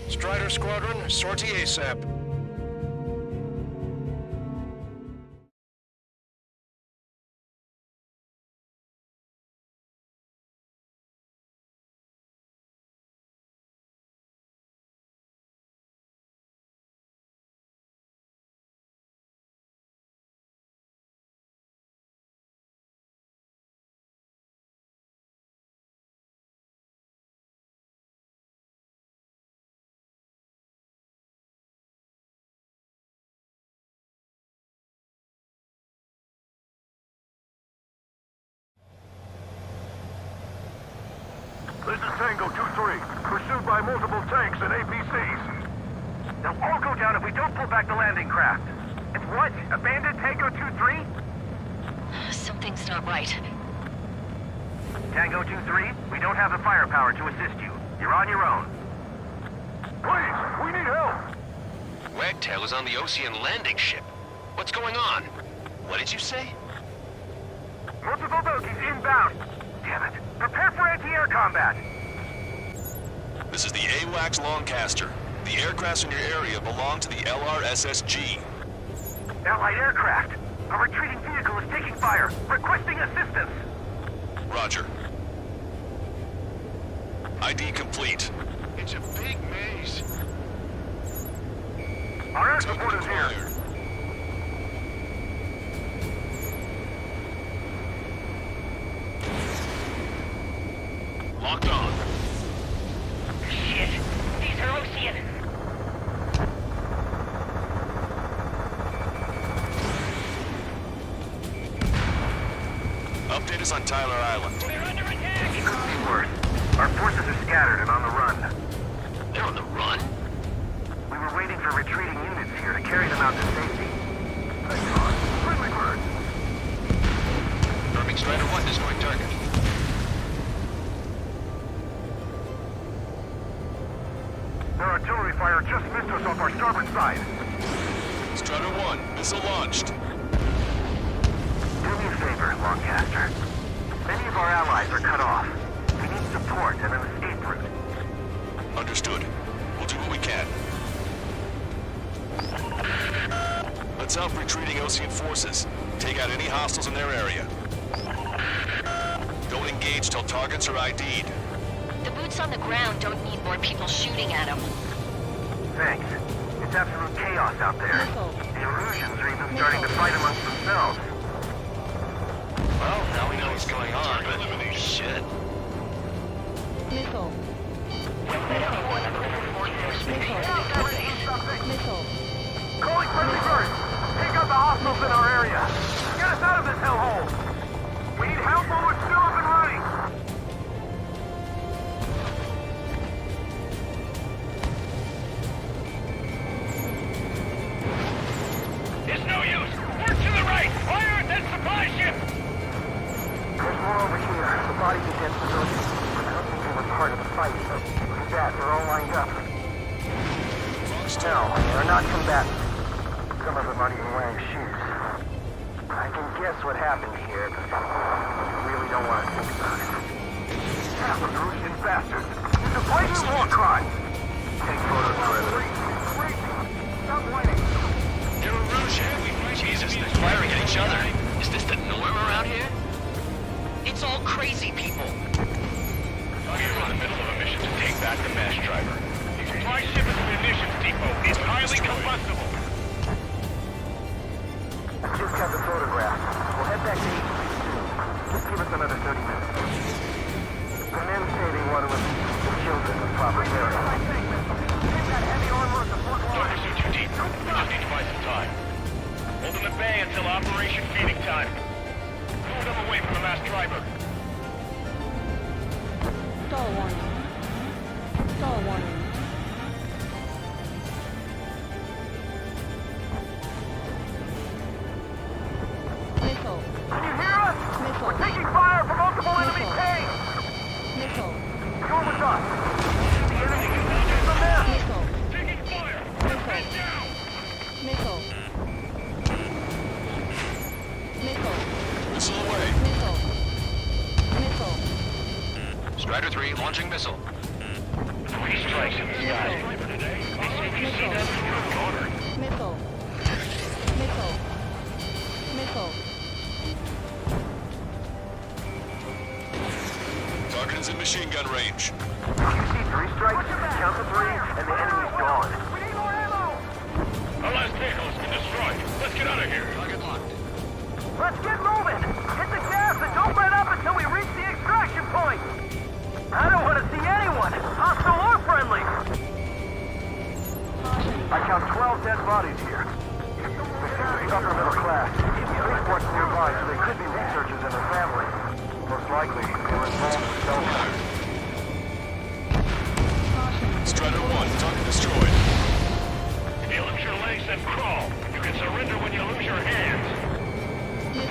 Strider Squadron, sortie ASAP. This is Tango 2-3, pursued by multiple tanks and APCs. They'll all go down if we don't pull back the landing craft. It's what? Abandoned Tango 2-3? Something's not right. Tango 2-3, we don't have the firepower to assist you. You're on your own. Please, we need help! Wagtail is on the Ocean landing ship. What's going on? What did you say? Multiple bogies inbound. Damn it. Prepare for anti-air combat. This is the AWACS Lancaster. The aircrafts in your area belong to the LRSSG. Allied aircraft. A retreating vehicle is taking fire, requesting assistance. Roger. ID complete. It's a big maze. Our air Target support is here. acquired. Locked on. Shit! These are Ocean! Update us on Tyler Island. We're under attack! It could be worse. Our forces are scattered and on the run. They're on the run? We were waiting for retreating units here to carry them out to safety. Thank God. Friendly bird. Confirming Strider 1 destroyed target. Their artillery fire just missed us off our starboard side. Strider 1, missile launched. Do me a favor, Lancaster. Many of our allies are cut off. We need support and an escape route. Understood. We'll do what we can. Let's help retreating Ocean forces. Take out any hostiles in their area. Don't engage till targets are ID'd. The boots on the ground don't need more people shooting at them. Thanks. It's absolute chaos out there. The Erusians are even starting to fight amongst themselves. Well, now we know what's going on, but shit. Missile. Missile. Calling friendly birds! Take out the hostiles in our area! Get us out of this hellhole! We need help while we're still up and running! It's no use! Work to the right! Fire at that supply ship! There's more over here. The bodies of dead civilians. I don't think they were part of the fight, but look at that. They're all lined up. No, they're not combatants. Some of them aren't even wearing shoes. I can guess what happened here, but I really don't want to think about it. Half of Erusian bastards. It's a blatant war crime. Take photos forever. Stop whining. They're a rouge. Jesus, they're firing at each other. Is this the norm around here? It's all crazy people. We're in the middle of a mission to take back the mass driver. The supply ship is a munitions depot. It's highly combustible. I just got the photograph. We'll head back to East. Just give us another 30 minutes. The men say they want to release the children in proper area. Don't pursue too deep. We just need to buy some time. Hold them at bay until Operation Feeding Time. Move them away from the mass driver. Stall warning. Stall warning. Missile. Can you hear us? Missile. We're taking fire from multiple enemy tanks! Missile. You're with us! The enemy is the men! Missile. Taking fire! Missile. Down! Missile. Missile. Missile away. Missile. Missile. Strider 3 launching missile. 3 strikes in the sky. machine gun range. If you see 3 strikes, count to 3, and the enemy's gone. We need more ammo! Our last vehicle has been destroyed. Let's get out of here. Let's get moving! Hit the gas and don't let up until we reach the extraction point! I don't want to see anyone, hostile or friendly! I count 12 dead bodies here. They seem to be upper middle class. Spaceport's nearby, so they could be researchers and their families. Most likely, they were involved with cell towers. Strider 1, target destroyed. If you lose your legs, then crawl. You can surrender when you lose your hands.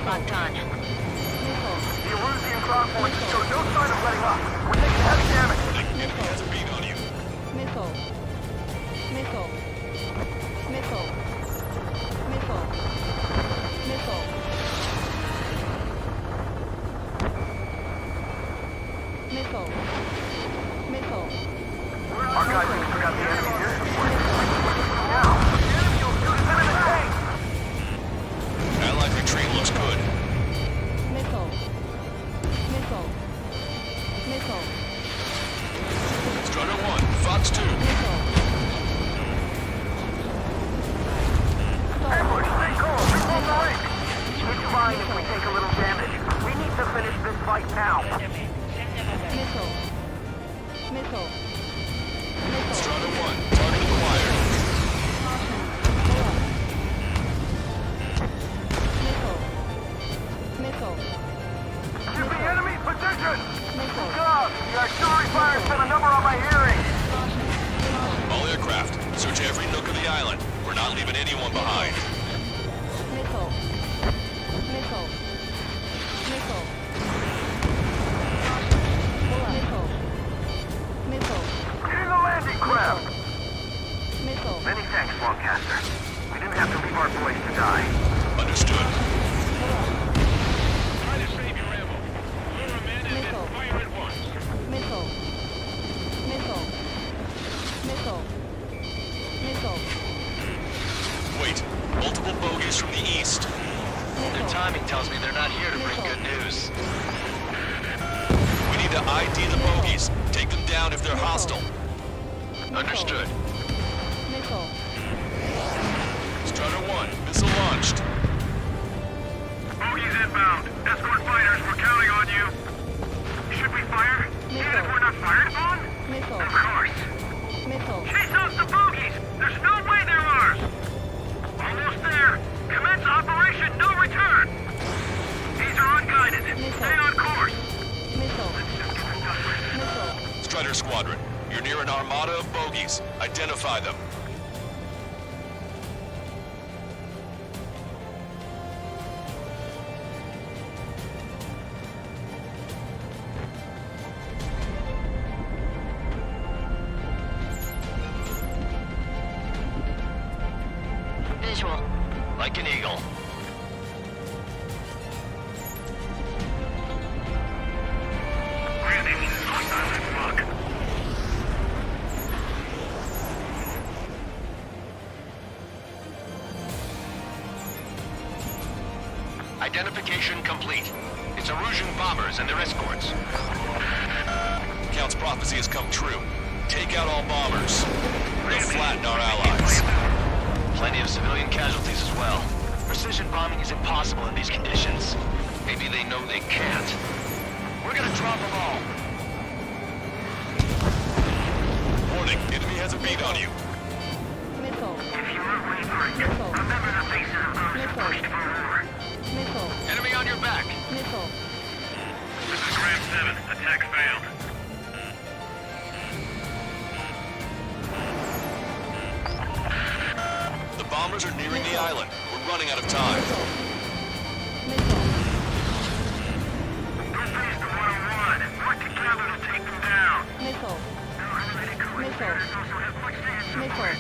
Locked on. Missile. The Erusian ground forces show no sign of letting up. We're taking heavy damage. Enemy has a beat on you. Missile. Missile. Missile. Missile. Missile. Missile. Missile. Our guys just forgot the enemy here. Now, the enemy will shoot them in the tank. Allied retreat looks good. Missile. Missile. Missile. Strider 1, Fox 2. Missile. Ambush, stay calm. Reform the ring. It's fine if we take a little damage. We need to finish this fight now. Missile. Missile. Missile. Strider 1, target acquired. Caution. Pull up. Missile. Missile. To the enemy position. Missile. God, the artillery fire sent a number on my hearing. All aircraft, search every nook of the island. We're not leaving anyone behind. Missile. Missile. Missile. Pull up. Missile. Missile. Get in the landing craft. Missile. Many thanks, Lancaster. We didn't have to leave our boys to die. Understood. Pull up. Try to save your ammo. Lure them in and Missile. then fire at once. Missile. Missile. Missile. Missile. Wait, multiple bogies from the east. Missile. Timing tells me they're not here to bring good news. We need to ID the bogies. Take them down if they're hostile. Understood. Missile. Strider 1, missile launched. Bogies inbound. Escort fighters, we're counting on you. Should we fire? Even if we're not fired upon? Missile. Of course. Missile. Chase out the bogies! There's no way they're ours! Almost there! Commence Operation No Return! These are unguided. Stay on course! Missile. Missile. Strider Squadron, you're near an armada of bogies. Identify them. Visual. Like an eagle. Randy, look. Identification complete. It's Erusian bombers and their escorts. Count's prophecy has come true. Take out all bombers. They'll flatten our allies. Plenty of civilian casualties as well. Precision bombing is impossible in these conditions. Maybe they know they can't. We're gonna drop them all. Warning, enemy has a beat on you. Missile. If you are wavering, Missile. remember the faces of those Missile. pushed forward. Missile. Enemy on your back. Missile. This is Graham 7. Attack failed. The bombers are nearing the island. We're running out of time. Missile. Go face the 101. Work together to take them down. Missile. Missile. Missile. Also have much to answer for.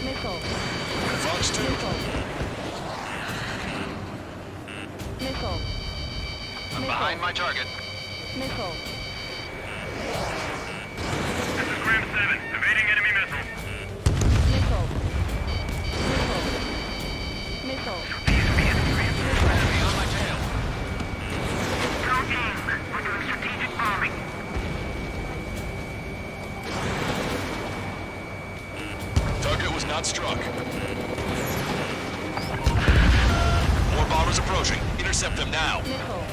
Missile. Missile. Fox 2, Missile. Missile. I'm behind my target. Missile. This is Graham 7. Evading enemy missile. Missile. Missile. Missile. Enemy on my tail. Go aim. We're doing strategic bombing. was not struck. More bombers approaching. Intercept them now. Missile.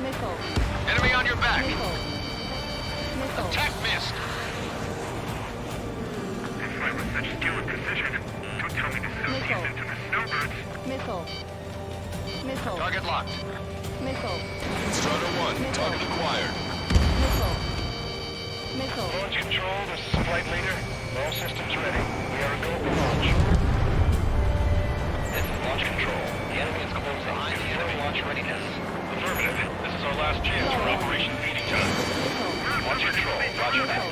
Missile. Enemy on your back. Missile. Missile. Attack missed. They fight with such skill and precision. Don't tell me to sell these Missile. into the snowbirds. Missile. Missile. Target locked. Missile. Strider 1, target acquired. Missile. Missile. Launch control, this is flight leader. All systems ready. We are a go for launch. This is launch control. The enemy is close behind the enemy launch readiness. Affirmative. This is our last chance for Operation Feeding Time. Missile. Launch control. Roger that.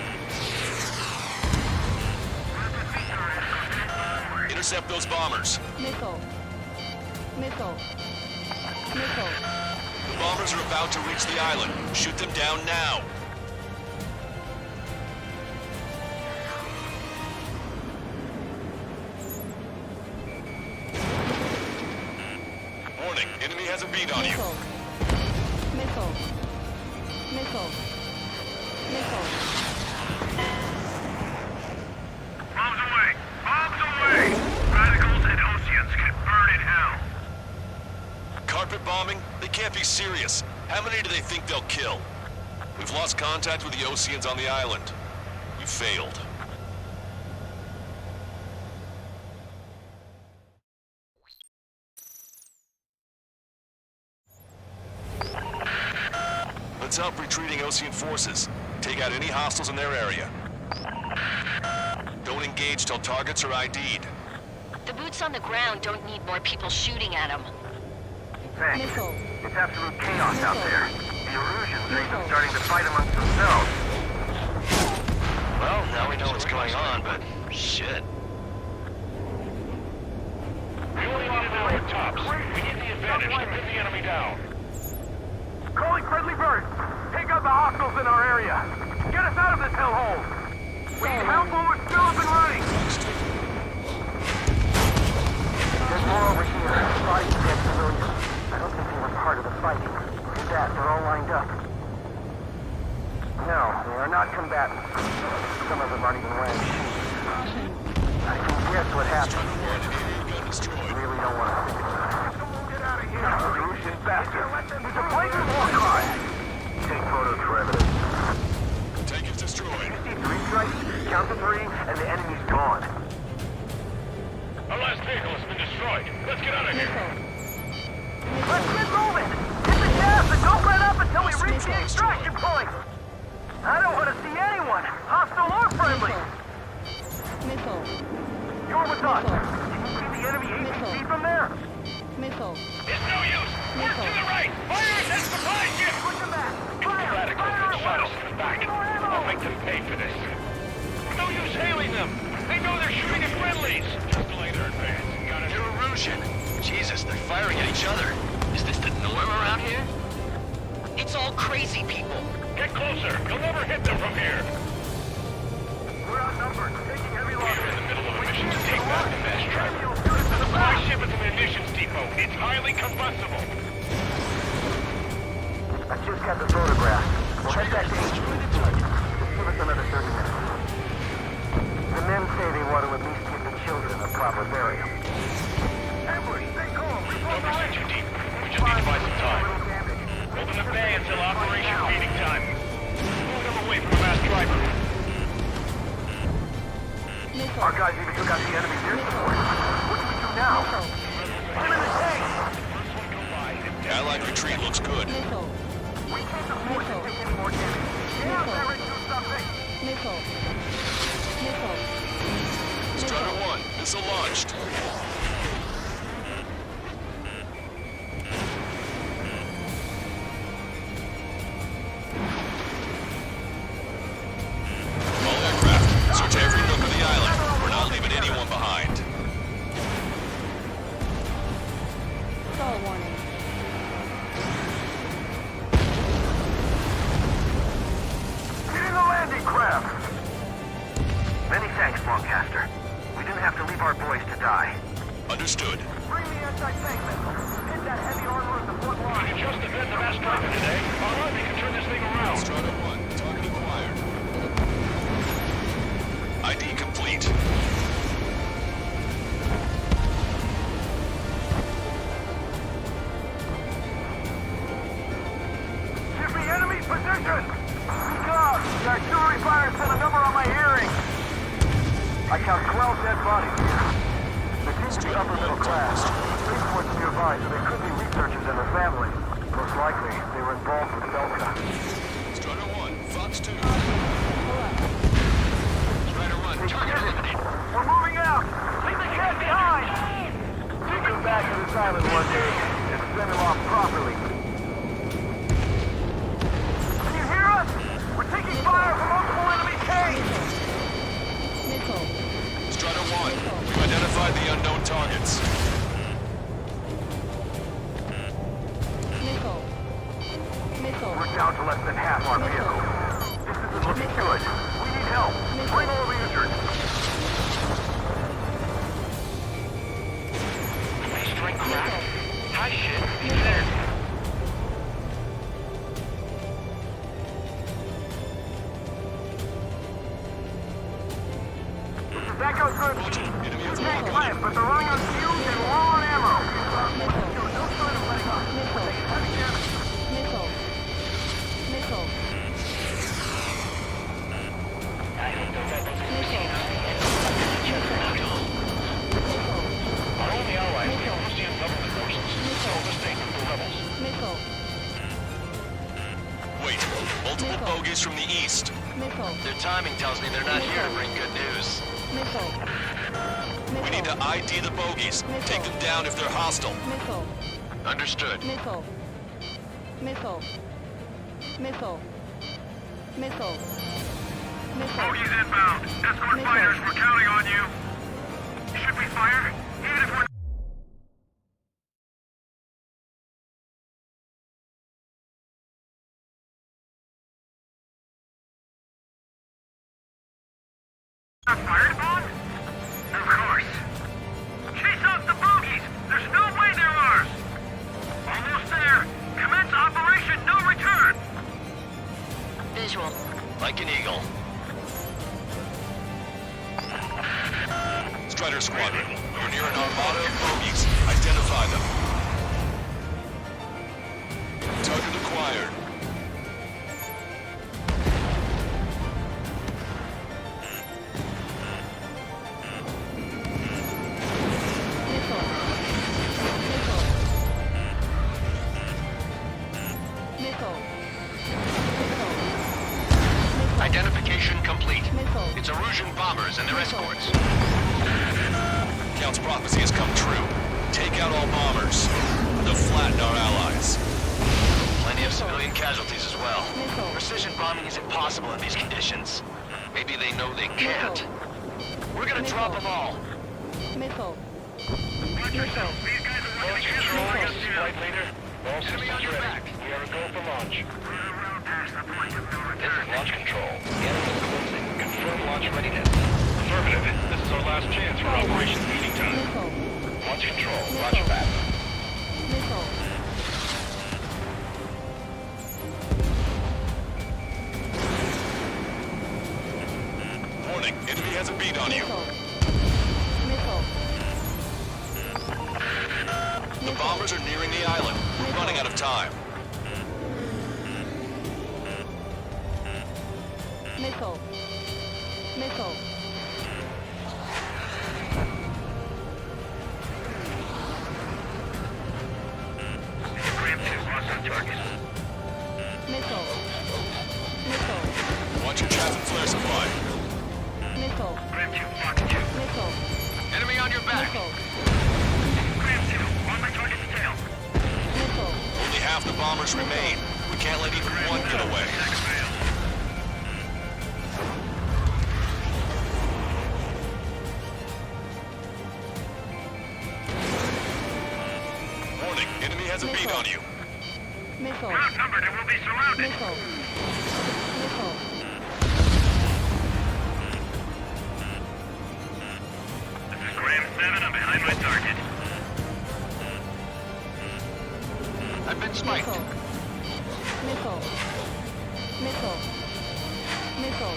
Intercept those bombers. Missile. Missile. Missile. The bombers are about to reach the island. Shoot them down now. Warning, enemy has a bead on you. Missile. Missile. Missile. Missile. Bombs away! Bombs away! Radicals and Oceans can burn in hell. Carpet bombing? They can't be serious. How many do they think they'll kill? We've lost contact with the Oceans on the island. We failed. Let's help retreating Ocean forces. Take out any hostiles in their area. Don't engage till targets are ID'd. The boots on the ground don't need more people shooting at them. Thanks. Missile. It's absolute chaos out there. The Erusians think they're starting to fight amongst themselves. Well, now we know what's going on, but shit. We only need an hour tops. We need the advantage to pin the enemy down. Calling friendly birds! Take out the hostiles in our area! Get us out of this hellhole! We need help when we're still up and running! There's more over here. Bodies of dead civilians. I don't think they were part of the fighting. Look at that, they're all lined up. No, they are not combatants. Some of them aren't even wearing shoes. I can guess what happened. I really don't want to think about it. Get out of here! Erusian bastard! There's a blatant war crime! Take photos for evidence. Tank is destroyed. You see 3 strikes, count to 3, and the enemy's gone. Our last vehicle has been destroyed. Let's get out of here. Missile. Let's get moving! Hit the gas and don't let up until we reach the extraction point! I don't want to see anyone, hostile or friendly! Missile. You're with us! Can you see the enemy APC from there? Missile. It's no use. Work to the right. Fire at that supply ship. Push them back! Fire! Radicals Fire and shot us away! in the back. More ammo! I'll make them pay for this. No use hailing them. They know they're shooting at friendlies. Just delay their advance. Got it. They're Erusian. Jesus, they're firing at each other. Is this the norm around here? It's all crazy people. Get closer. You'll never hit them from here. We're outnumbered. Taking heavy We're losses. in the middle of a mission to take back the mesh driver. You'll shoot us in The the supply back! ship is an munitions depot. It's highly combustible. I just got the photograph. We'll head back to HQ tonight. Just give us another 30 minutes. The men say they want to at least give the children a proper burial. Ambush, stay calm. Numbers are too deep. We just need to buy some time. Hold them at bay until Operation Feeding Time. Move them away from the mass driver. Missile. Our guys even took out the enemy's air support. What do we do now? Put him in the tank! Allied retreat looks good. Missile. We can't afford to take any more damage. Get out there and do something! Missile. Missile. Strider 1, missile launched. All aircraft, search every nook of the island. We're not leaving anyone behind. Stall warning. Get in the landing craft! Many thanks, Lancaster. We didn't have to leave our boys to die. Understood. Bring the anti-tank missile. Hit that heavy armor at the front We line. can just defend the mass driver today. Our army can turn this thing around. Strider 1, target acquired. ID complete. I count 12 dead bodies here. They seem to be upper middle class. Spaceport's nearby, so they could be researchers and their families. Most likely, they were involved with Delta. Strider 1, Fox 2. Strider 1, target eliminated. We're moving out! Leave the cat behind! Take him back to this island one day and send him off properly. Can you hear us? We're taking fire from multiple enemy tanks! Missile. Strider 1, we've identified the unknown targets. Missile. Missile. We're down to less than half our vehicle. This isn't looking good. We need help. Bring all the injured. Strike crack. High shit. He's there. That goes good. Enemy has a Tank lock on left, but they're running on fumes and low on ammo. Missile. No sign of letting up. Missile. Missile. Our only allies, the Russian government forces, sold the state to the rebels. Missile. Wait, multiple bogeys from the east. Missile. Their timing tells me they're not here to bring good news. Missile. We need to ID the bogeys. Take them down if they're hostile. Missile. Understood. Missile. Missile. Missile. Missile. Missile. Bogies inbound. Escort Missile. fighters, we're counting on you. Should we fire? Even if we're not fired upon? Of course. Chase off the bogies! There's no way they're ours! Almost there! Commence Operation No Return! Visual. Like an eagle. Strider Squadron, we're near an armada of bogeys. Identify them. Target acquired. Missile. Missile. Missile. Identification complete. Missile. It's Erusian bombers and their escorts. Count's prophecy has come true. Take out all bombers. They'll flatten our allies. Plenty of civilian casualties as well. Missile. Precision bombing is impossible in these conditions. Maybe they know they can't. We're gonna drop them all. Missile. Watch yourself. These guys are Launch running control, the this is Flight Leader. All systems ready. We are a go for launch. We're around past the point of no This return. is launch control. The enemy's closing. Confirm launch readiness. Affirmative. This is our last chance for Operation Meeting Time. Missile. Launch control. Missile. Roger that. Missile. Warning, enemy has a beat on you. Missile. The bombers are nearing the island. We're running out of time. Missile. Missile. Graham 2, lost on target. Missile. Missile. Watch your chaff and flare supply. Missile. Graham 2, Fox 2. Missile. Enemy on your back. Missile. Graham 2, on my target's tail. Missile. Only half the bombers remain. We can't let even one get away. Second fail. Warning, enemy has a beat on you. Missile. We're outnumbered and we'll be surrounded. Missile. Missile. This is Graham 7, I'm behind my target. I've been spiked. Missile. Missile. Missile. Missile. Missile.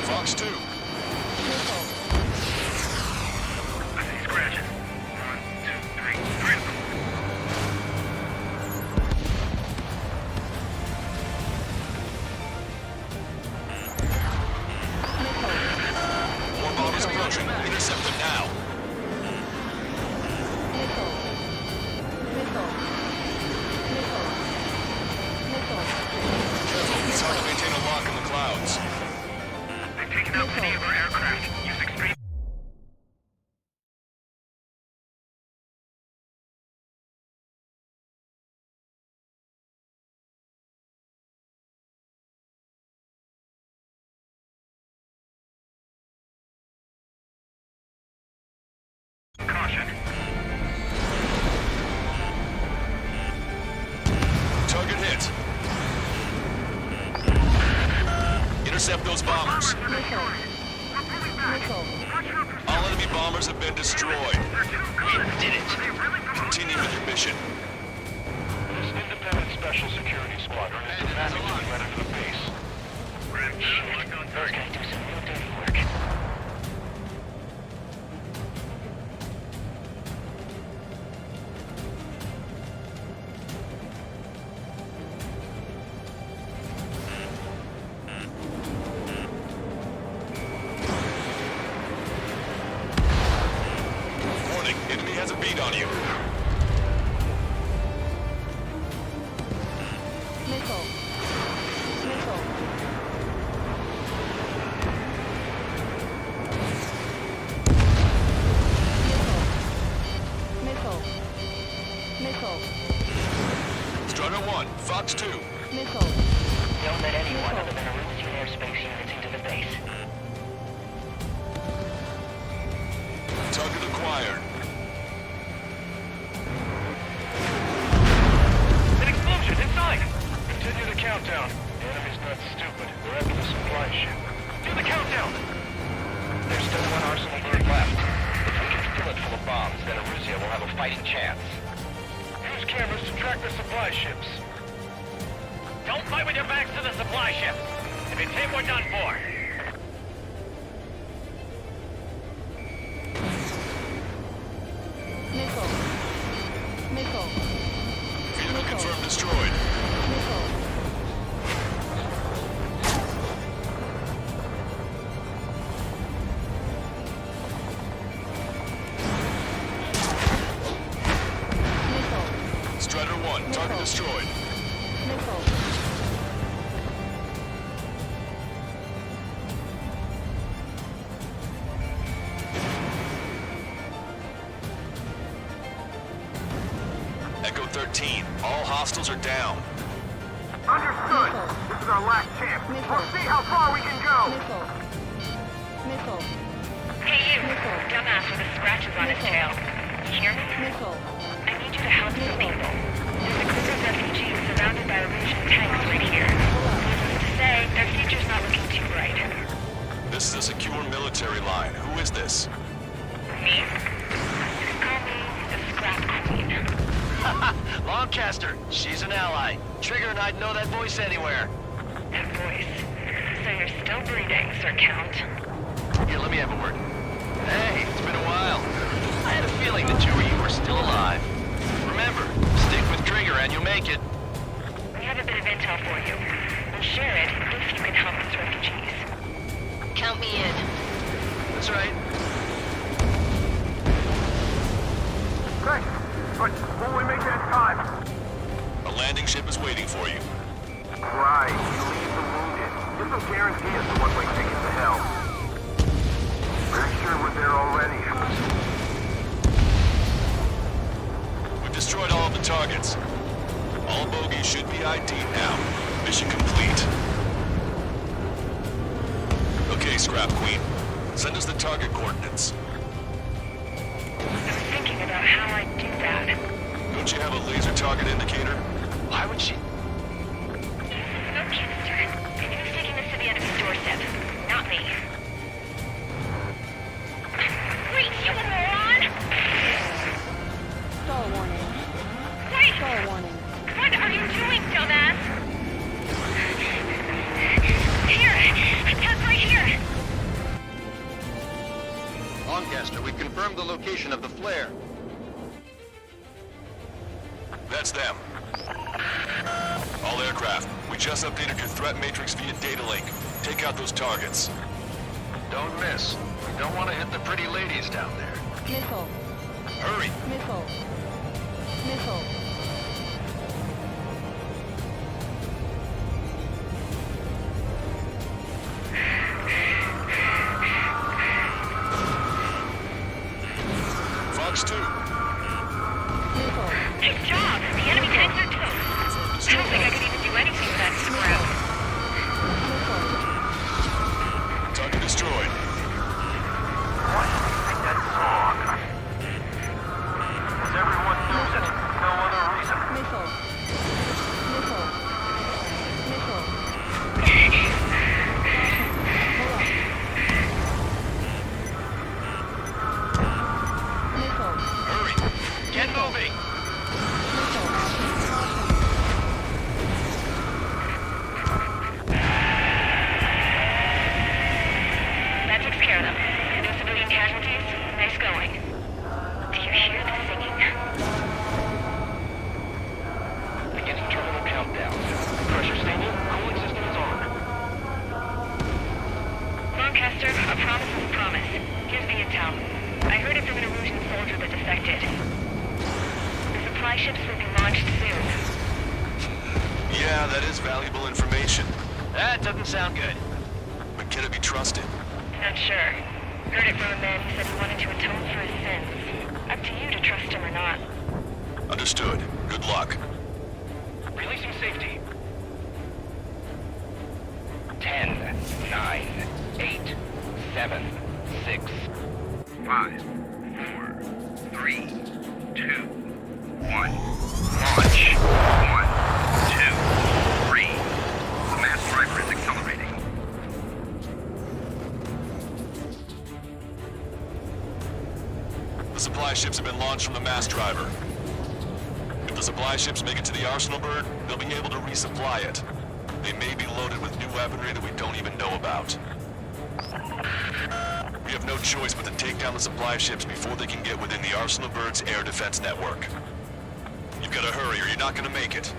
Fox 2. Missile. I see scratches. 1, 2, 3. Three of them. Missile. More bombers have been destroyed. We did it. Continue with your mission. This independent special security squadron is demanding to be ready for the base. Those guys do some real dirty work. Warning, enemy has a beat on you. Missile. Missile. Missile. Missile. Strider 1, Fox 2. Missile. Don't let anyone other than Erusian airspace units into the base. Target acquired. An explosion inside! Continue the countdown. The enemy's not stupid. They're after the supply ship. Do the countdown! There's still one arsenal bird left. If we can fill it full of bombs, then Erusia will have a fighting chance. Use cameras to track the supply ships. Don't fight with your backs to the supply ship. If it's hit, we're done for. Missile. Missile. Vehicle confirmed destroyed. Missile. Missile. Strider 1, target destroyed. Missile. Echo 13, all hostiles are down. Understood. This is our last chance. We'll see how far we can go. Missile. Missile. Hey, you! Missile. Dumbass with the scratches on his tail. You hear me? Missile. I need you to help some people. There's a group of refugees surrounded by Erusian tanks right here. Needless to say, their future's not looking too bright. This is a secure military line. Who is this? Me? You can call me the Scrap Queen. Lancaster, she's an ally. Trigger and I'd know that voice anywhere. That voice. So you're still breathing, Sir Count. Here, let me have a word. Hey, it's been a while. I had a feeling the two of you were still alive. Remember, stick with Trigger and you'll make it. We have a bit of intel for you. We'll share it if you can help us refugees. Count me in. That's right. Thanks. But will we make it in time? A landing ship is waiting for you. Right. You leave the wounded. This will guarantee us a one-way ticket to hell. Pretty sure we're there already. We've destroyed all of the targets. All bogies should be ID'd now. Mission complete. Okay, Scrap Queen. Send us the target coordinates. I was thinking about how I'd do that. Don't you have a laser target indicator? Why would she? Snowcaster. Who's taking this to the enemy's doorstep? Not me. Wait, you moron! Stall warning. Wait! Stall warning. What are you doing, dumbass? Here! That's right here! Lancaster, we've confirmed the location of the flare. That's them. All aircraft, we just updated your threat matrix via data link. Take out those targets. Don't miss. We don't want to hit the pretty ladies down there. Missile. Hurry! Missile. Missile. Fox 2. Missile. Nice job! The enemy tanks are toast. I don't think I could even do anything with that scrap. Missile. Target destroyed. What is that song? Does everyone knows it? No other reason. Missile. Missile. Missile. Hold A promise is a promise. Here's the intel. I heard it from an Erusian soldier that defected. The supply ships will be launched soon. Yeah, that is valuable information. That doesn't sound good. But can it be trusted? Not sure. Heard it from a man who said he wanted to atone for his sins. Up to you to trust him or not. Understood. Good luck. Releasing safety. 10, 9, 8, 7, 6, 5, 4, 3, 2, 1. Launch. 1, 2, 3. The mass driver is accelerating. The supply ships have been launched from the mass driver. If the supply ships make it to the Arsenal bird, they'll be able to resupply it. They may be loaded with new weaponry that we don't even know about. We have no choice but to take down the supply ships before they can get within the Arsenal bird's air defense network. You've got to hurry or you're not going to make it.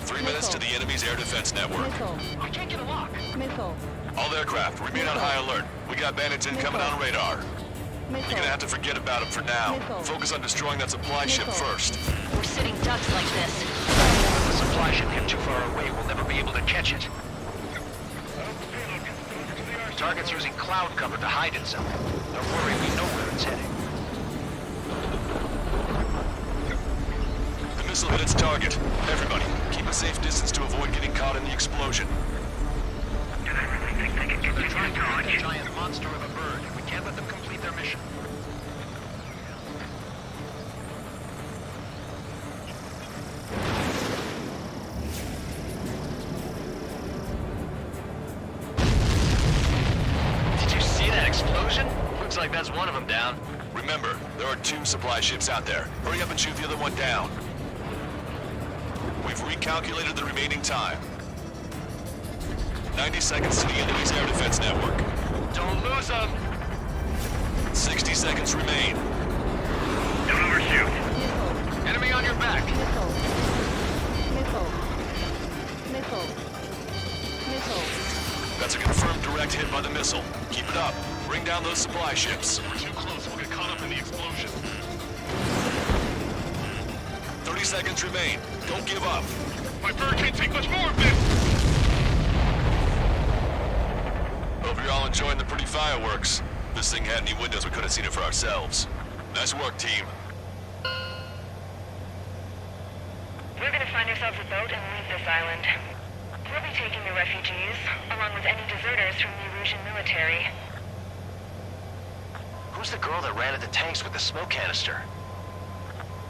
3 minutes to the enemy's air defense network. Missile. I can't get a lock. Missile. All aircraft, remain on high alert. We got bandits incoming on radar. Missile. You're gonna have to forget about them for now. Missile. Focus on destroying that supply ship Missile. first. We're sitting ducks like this. If the supply ship get too far away, we'll never be able to catch it. Target's using cloud cover to hide itself. Don't worry, we know where it's heading. The missile hit its target. Everybody, keep a safe distance to avoid getting caught in the explosion. Do they really think they can get They're through trying the to find a dodge? giant monster of a bird. We can't let them complete their mission. Did you see that explosion? Looks like that's one of them down. Remember, there are 2 supply ships out there. Hurry up and shoot the other one down. We've recalculated the remaining time. 90 seconds to the enemy's air defense network. Don't lose them! 60 seconds remain. Don't overshoot. Missile. Enemy on your back! Missile. Missile. Missile. Missile. That's a confirmed direct hit by the missile. Keep it up. Bring down those supply ships. We're too close. We'll get caught up in the explosion. 30 seconds remain. Don't give up. My bird can't take much more of this! Hope you're all enjoying the pretty fireworks. If this thing had any windows, we could have seen it for ourselves. Nice work, team. We're gonna find ourselves a boat and leave this island. We'll be taking the refugees, along with any deserters from the Erusian military. Who's the girl that ran at the tanks with the smoke canister?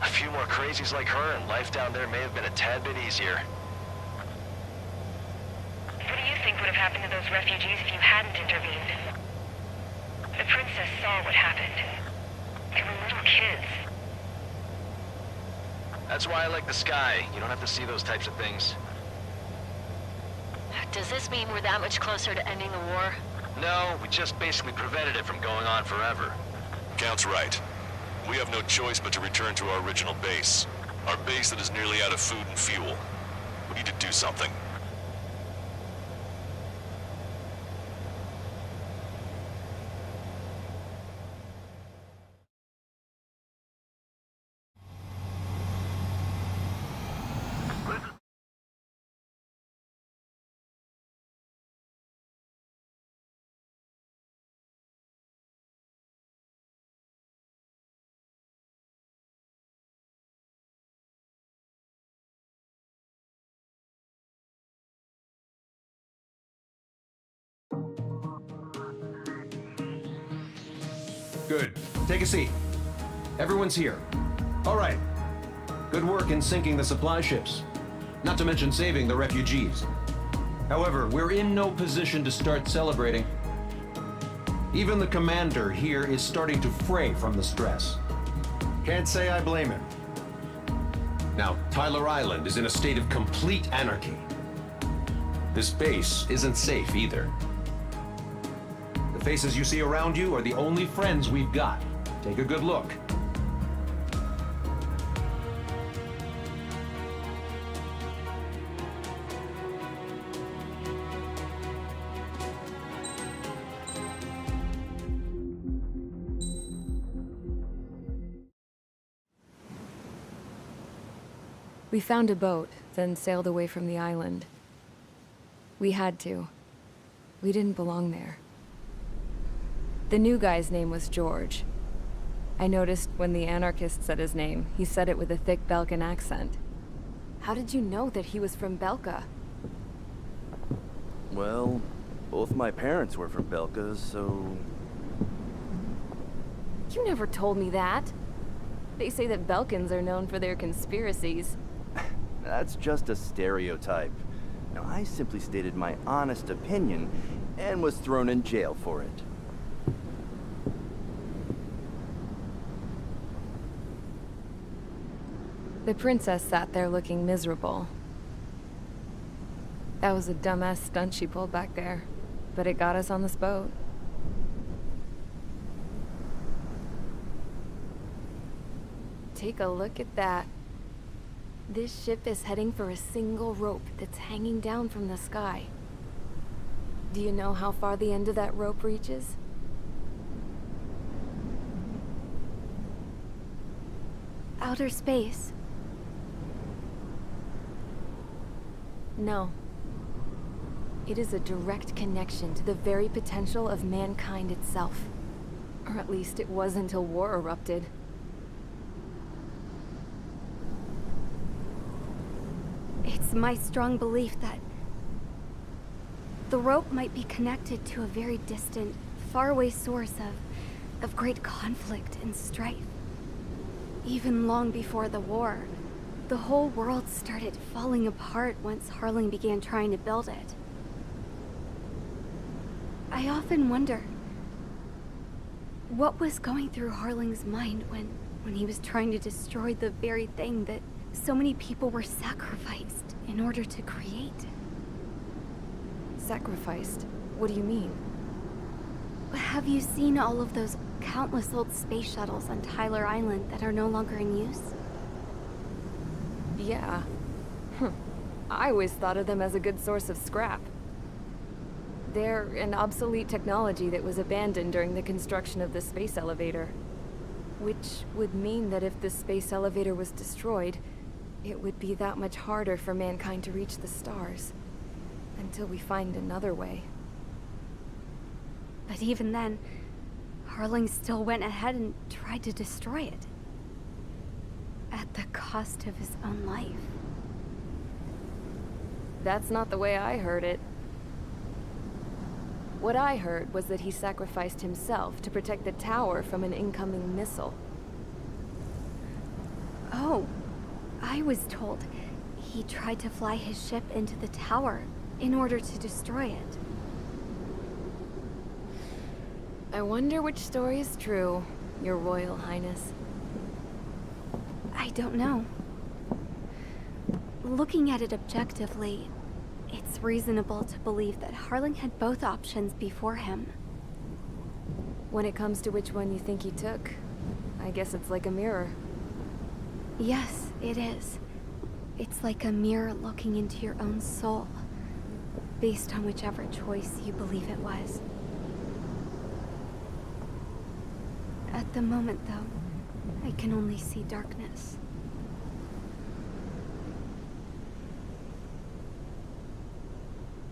A few more crazies like her and life down there may have been a tad bit easier. What do you think would have happened to those refugees if you hadn't intervened? The princess saw what happened. They were little kids. That's why I like the sky. You don't have to see those types of things. Does this mean we're that much closer to ending the war? No, we just basically prevented it from going on forever. Count's right. We have no choice but to return to our original base. Our base that is nearly out of food and fuel. We need to do something. Good. Take a seat. Everyone's here. All right. Good work in sinking the supply ships. Not to mention saving the refugees. However, we're in no position to start celebrating. Even the commander here is starting to fray from the stress. Can't say I blame him. Now, Tyler Island is in a state of complete anarchy. This base isn't safe either. The faces you see around you are the only friends we've got. Take a good look. We found a boat, then sailed away from the island. We had to. We didn't belong there. The new guy's name was George. I noticed when the anarchist said his name, he said it with a thick Belkan accent. How did you know that he was from Belka? Well, both my parents were from Belka, so... You never told me that. They say that Belkans are known for their conspiracies. That's just a stereotype. Now, I simply stated my honest opinion and was thrown in jail for it. The princess sat there looking miserable. That was a dumbass stunt she pulled back there, but it got us on this boat. Take a look at that. This ship is heading for a single rope that's hanging down from the sky. Do you know how far the end of that rope reaches? Outer space. No. It is a direct connection to the very potential of mankind itself. Or at least it was until war erupted. It's my strong belief that the rope might be connected to a very distant, faraway source of great conflict and strife. Even long before the war, the whole world started falling apart once Harling began trying to build it. I often wonder what was going through Harling's mind when he was trying to destroy the very thing that so many people were sacrificed in order to create. Sacrificed? What do you mean? Have you seen all of those countless old space shuttles on Tyler Island that are no longer in use? Yeah. I always thought of them as a good source of scrap. They're an obsolete technology that was abandoned during the construction of the space elevator. Which would mean that if the space elevator was destroyed, it would be that much harder for mankind to reach the stars. Until we find another way. But even then, Harling still went ahead and tried to destroy it. At the cost of his own life. That's not the way I heard it. What I heard was that he sacrificed himself to protect the tower from an incoming missile. Oh, I was told he tried to fly his ship into the tower in order to destroy it. I wonder which story is true, Your Royal Highness. I don't know. Looking at it objectively, it's reasonable to believe that Harling had both options before him. When it comes to which one you think he took, I guess it's like a mirror. Yes, it is. It's like a mirror looking into your own soul, based on whichever choice you believe it was. At the moment, though, I can only see darkness.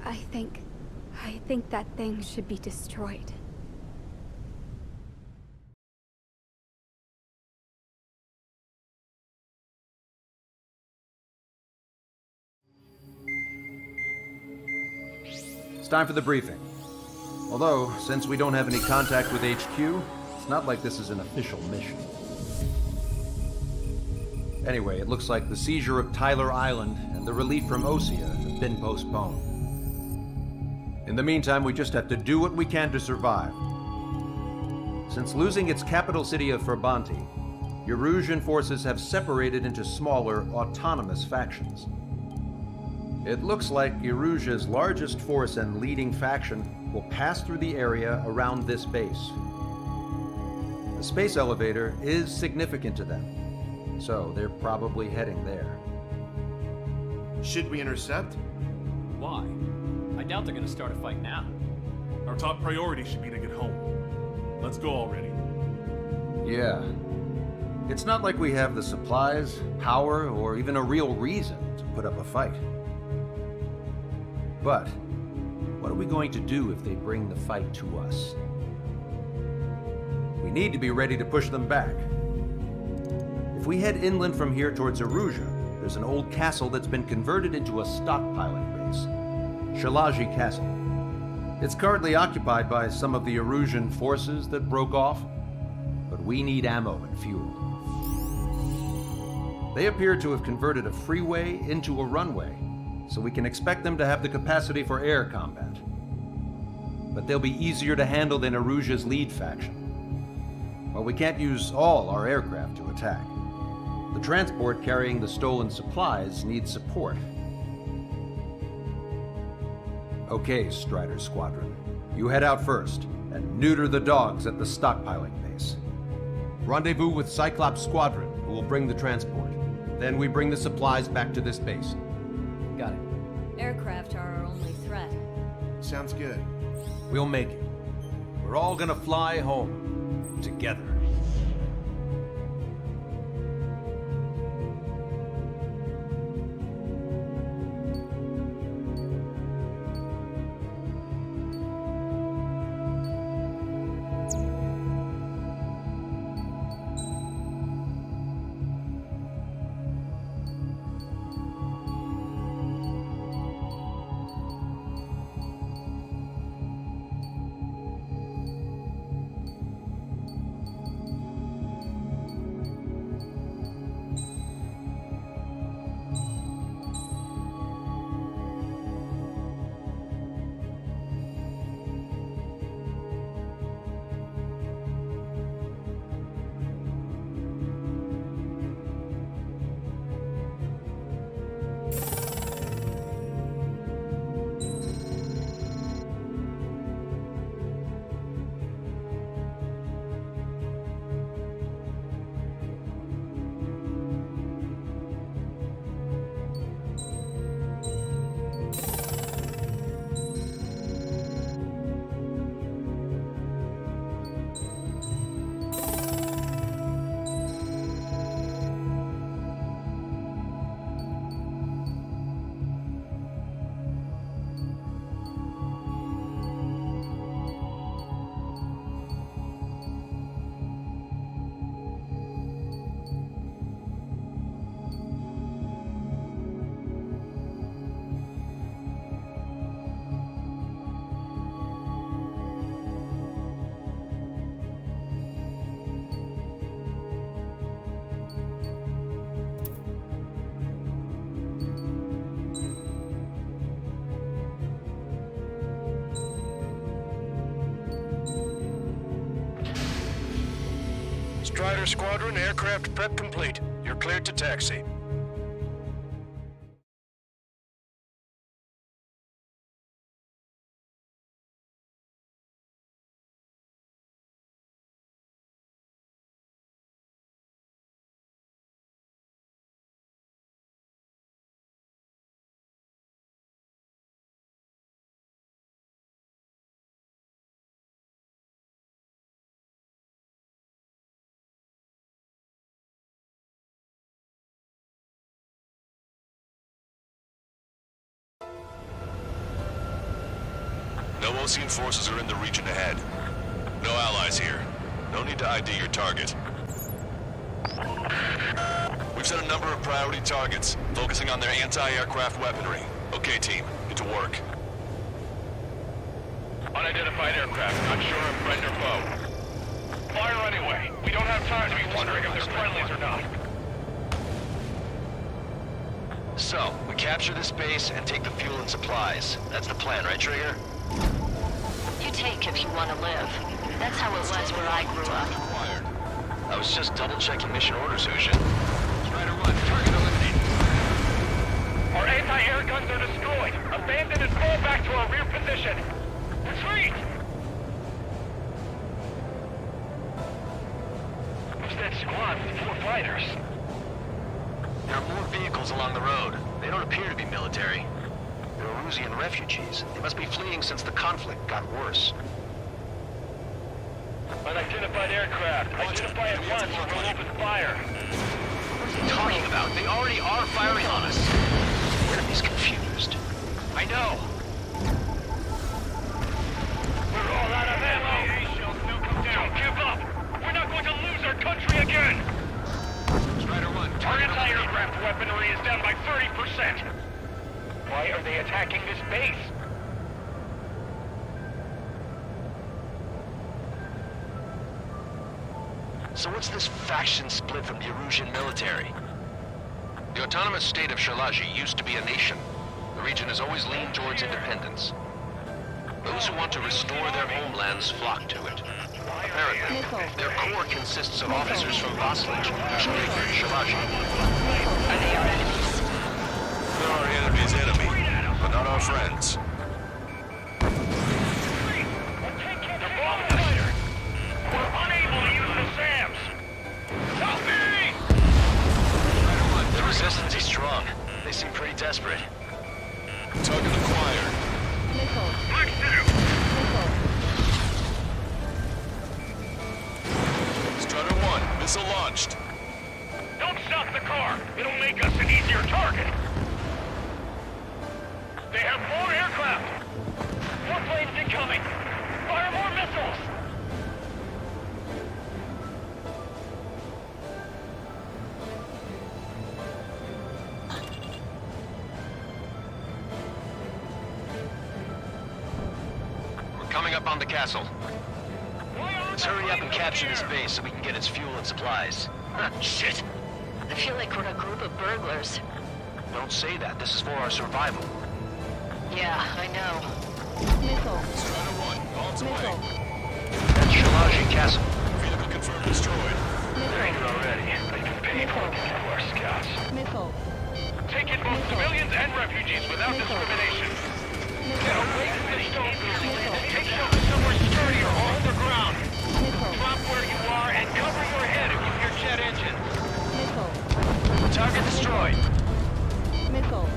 I think that thing should be destroyed. It's time for the briefing. Although, since we don't have any contact with HQ, it's not like this is an official mission. Anyway, it looks like the seizure of Tyler Island and the relief from Osea have been postponed. In the meantime, we just have to do what we can to survive. Since losing its capital city of Ferbanti, Erusian forces have separated into smaller, autonomous factions. It looks like Erusia's largest force and leading faction will pass through the area around this base. The space elevator is significant to them, so they're probably heading there. Should we intercept? Why? I doubt they're gonna start a fight now. Our top priority should be to get home. Let's go already. Yeah. It's not like we have the supplies, power, or even a real reason to put up a fight. But what are we going to do if they bring the fight to us? We need to be ready to push them back. If we head inland from here towards Erusia, there's an old castle that's been converted into a stockpiling base. Shalaji Castle. It's currently occupied by some of the Erusian forces that broke off, but we need ammo and fuel. They appear to have converted a freeway into a runway, so we can expect them to have the capacity for air combat. But they'll be easier to handle than Erusia's lead faction. While we can't use all our aircraft to attack, the transport carrying the stolen supplies needs support. Okay, Strider Squadron. You head out first and neuter the dogs at the stockpiling base. Rendezvous with Cyclops Squadron, who will bring the transport. Then we bring the supplies back to this base. Got it. Aircraft are our only threat. Sounds good. We'll make it. We're all gonna fly home together. Strider Squadron, aircraft prep complete. You're cleared to taxi. No Osean forces are in the region ahead. No allies here. No need to ID your target. We've set a number of priority targets, focusing on their anti-aircraft weaponry. Okay, team, get to work. Unidentified aircraft, not sure if friend or foe. Fire anyway. We don't have time to be wondering if they're friendlies or not. So, we capture this base and take the fuel and supplies. That's the plan, right, Trigger? You take if you want to live. That's how it was where I grew up. I was just double-checking mission orders, Hushin. Strider 1, target eliminated. Our anti-air guns are destroyed. Abandon and fall back to our rear position. Retreat! Who's that squad with 4 fighters? There are more vehicles along the road. They don't appear to be military. They're Erusian refugees. They must be fleeing since the conflict got worse. Unidentified aircraft. Identify it once or we'll open fire. What are you talking about? They already are firing on us. The enemy's confused. I know. We're all out of ammo. Don't give up. We're not going to lose our country again. Strider 1, Our anti-aircraft weaponry is down by 30%. Why are they attacking this base? So what's this faction split from the Erusian military? The autonomous state of Shalaji used to be a nation. The region has always leaned towards independence. Those who want to restore their homelands flock to it. Apparently, their core consists of officers from Vaslij, Shrek, and Shalaji. Are they our enemies? They're our enemy's enemy, but not our friends. They're bombing us. We're unable to use the SAMs. Help me! The resistance is strong. They seem pretty desperate. Target acquired. Mark 2. Strider 1, missile launched. Don't stop the car. It'll make us an easier target. They have more aircraft. More planes incoming. Fire more missiles. We're coming up on the castle. Let's hurry up and capture this base so we can get its fuel and supplies. Shit! I feel like we're a group of burglars. Don't say that. This is for our survival. Yeah, I know. Strider 1, on its way. That's Shalaji Castle. Vehicle confirmed destroyed. They're here already. They can pay for it to our scouts. Take in both civilians and refugees without discrimination. Get away from the stone building and take shelter somewhere sturdier or underground. Drop where you are and cover your head if you hear jet engines. Target destroyed. Missile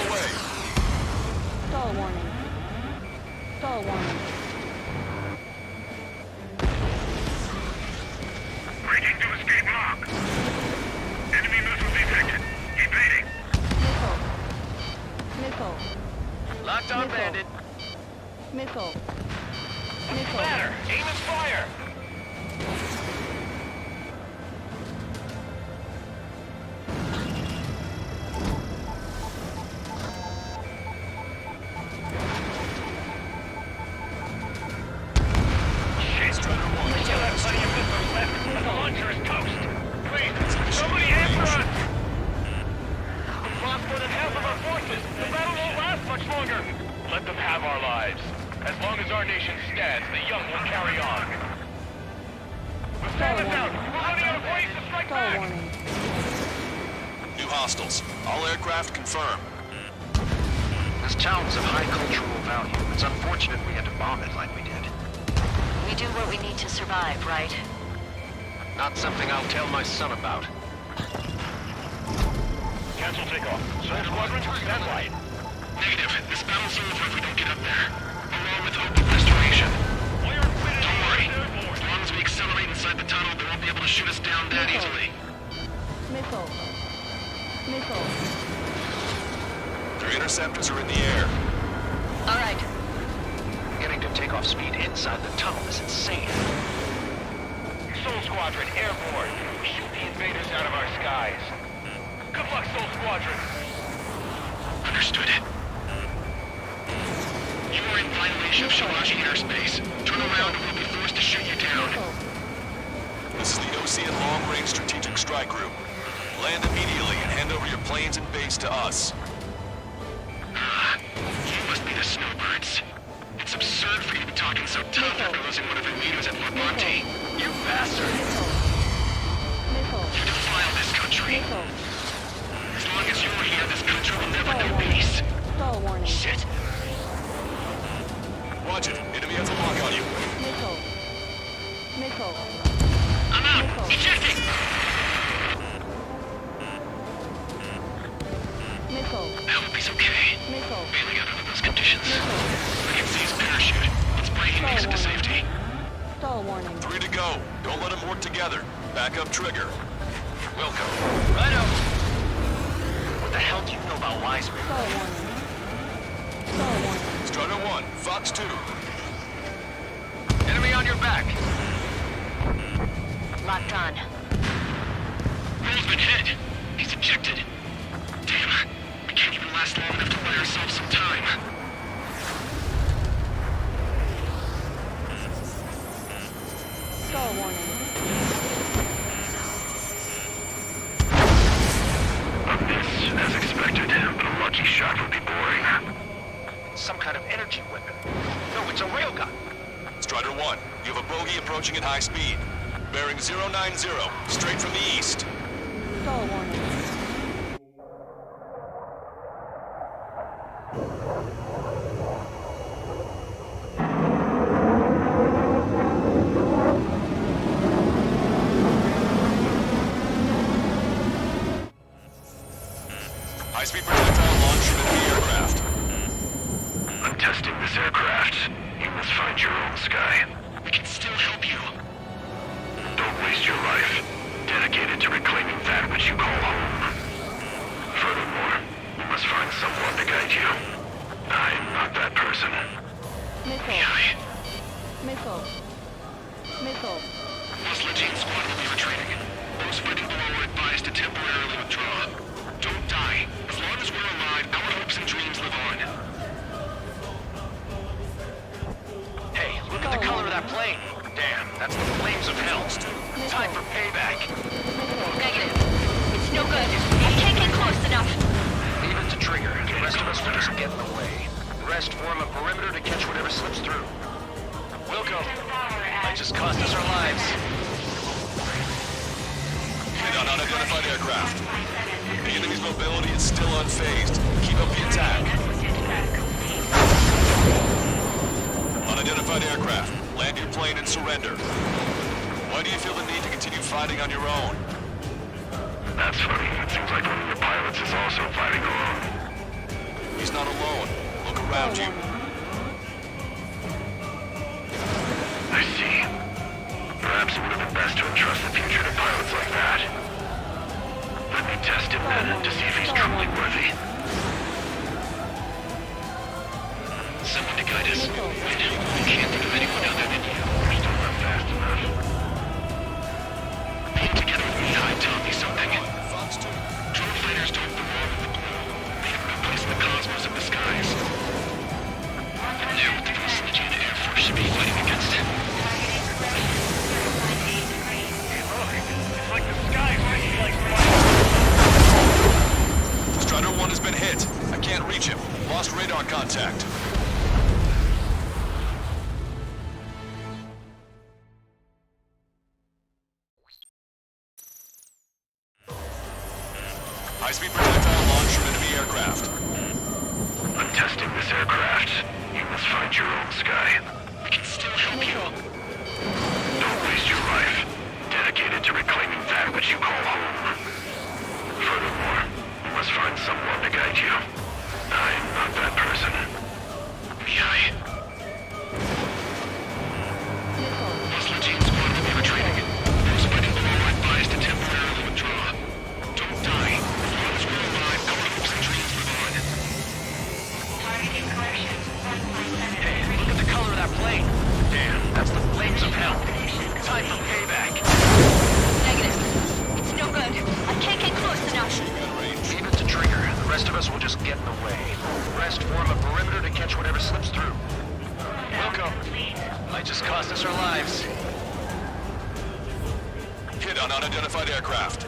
away. Breaking to escape lock. Enemy missile detected. Evading. Locked on bandit. What's the matter? Aim and fire. Shit. We still have plenty of missiles left, and the launcher is toast. Please, somebody answer us. We've lost more than half of our forces. The battle won't last much longer. Let them have our lives. As long as our nation stands, the young will carry on. The SAM is out. We're running out of ways to strike back. New hostiles. All aircraft confirmed. This town is of high cultural value. It's unfortunate we had to bomb it like we did. We do what we need to survive, right? Not something I'll tell my son about. Cancel takeoff. Soul Squadron, stand by. Negative. This battle's over if we don't get up there. Along with hope of restoration. Don't worry. As long as we accelerate inside the tunnel, they won't be able to shoot us down that easily. Their interceptors are in the air. All right. Getting to takeoff speed inside the tunnel is insane. Soul Squadron, airborne. Shoot the invaders out of our skies. Good luck, Soul Squadron. Understood. You are in violation of Shalaji airspace. Turn around or we'll be forced to shoot you down. This is the Osean Long Range Strategic Strike Group. Land immediately and hand over your planes and base to us. You must be the snowbirds. It's absurd for you to be talking so tough after losing one of your leaders at Labanti. You bastard! You defile this country. As long as you're here, this country will never know peace. Shit. Watch it. Enemy has a lock on you. I'm out! Ejecting! I hope he's okay. Miko. Bailing out under those conditions. I can see his parachute. Let's pray he makes it to safety. Stall warning. 3 to go. Don't let them work together. Back up trigger. Wilco. Righto. What the hell do you know about Wiseman? Stall warning. Stall warning. Strider 1, Fox 2. Enemy on your back. Locked on. Roll's been hit. He's ejected. Damn. We can't even last long enough to buy ourselves some time. Stall warning. A miss, as expected, but a lucky shot would be boring. Some kind of energy weapon. No, it's a railgun. Strider 1, you have a bogey approaching at high speed. Bearing 090, straight from the east. Stall warning. High-speed projectile launch from the aircraft. I'm testing this aircraft. You must find your own sky. We can still help you. Don't waste your life. Dedicated to reclaiming that which you call home. Furthermore, you must find someone to guide you. I am not that person. Miko. Miko. Miko. Muscle squad will be retreating. Those fighting below are advised to temporarily withdraw. Don't die. As long as we're alive, our hopes and dreams live on. Hey, look at the color of that plane. Damn, that's the flames of hell. Time for payback. Negative. It's no good. I can't get close enough. Leave it to trigger. The rest of us will just get in the way. The rest form a perimeter to catch whatever slips through. Wilco, might just cost us our lives. Hit on unidentified aircraft. The enemy's mobility is still unfazed. Keep up the attack. Unidentified aircraft. Land your plane and surrender. Why do you feel the need to continue fighting on your own? That's funny. It seems like one of your pilots is also fighting alone. He's not alone. Look around you. I see. Perhaps it would have been best to entrust the future to pilots like that. Let me test him then to see if he's truly worthy. Someone to guide us. Wait, I can't think of anyone other than you. You're still not fast enough. Being together with me, I taught me something. Drone fighters don't belong with the blue. They have no place in the cosmos of the skies. And they're what the Vosligian Air Force should be fighting against. Hey, look. It's like the sky's making like Strider 1 has been hit. I can't reach him. Lost radar contact. High-speed projectile launch from enemy aircraft. I'm testing this aircraft. You must find your own sky. We can still help you. Don't waste your life. Dedicated to reclaiming that which you call home. Furthermore, you must find someone to guide you. I am not that person. Vosligian squad will be retreating. Those fighting below are advised to temporarily withdraw. Don't die. As long as we're alive, our hopes and dreams live on. Hey, look at the color of that plane. Damn, that's the flames of hell. Time for payback. Negative. It's no good. I can't get close enough. Leave it to trigger. The rest of us will just get in the way. The rest form a perimeter to catch whatever slips through. Wilco, might just cost us our lives. Hit on unidentified aircraft.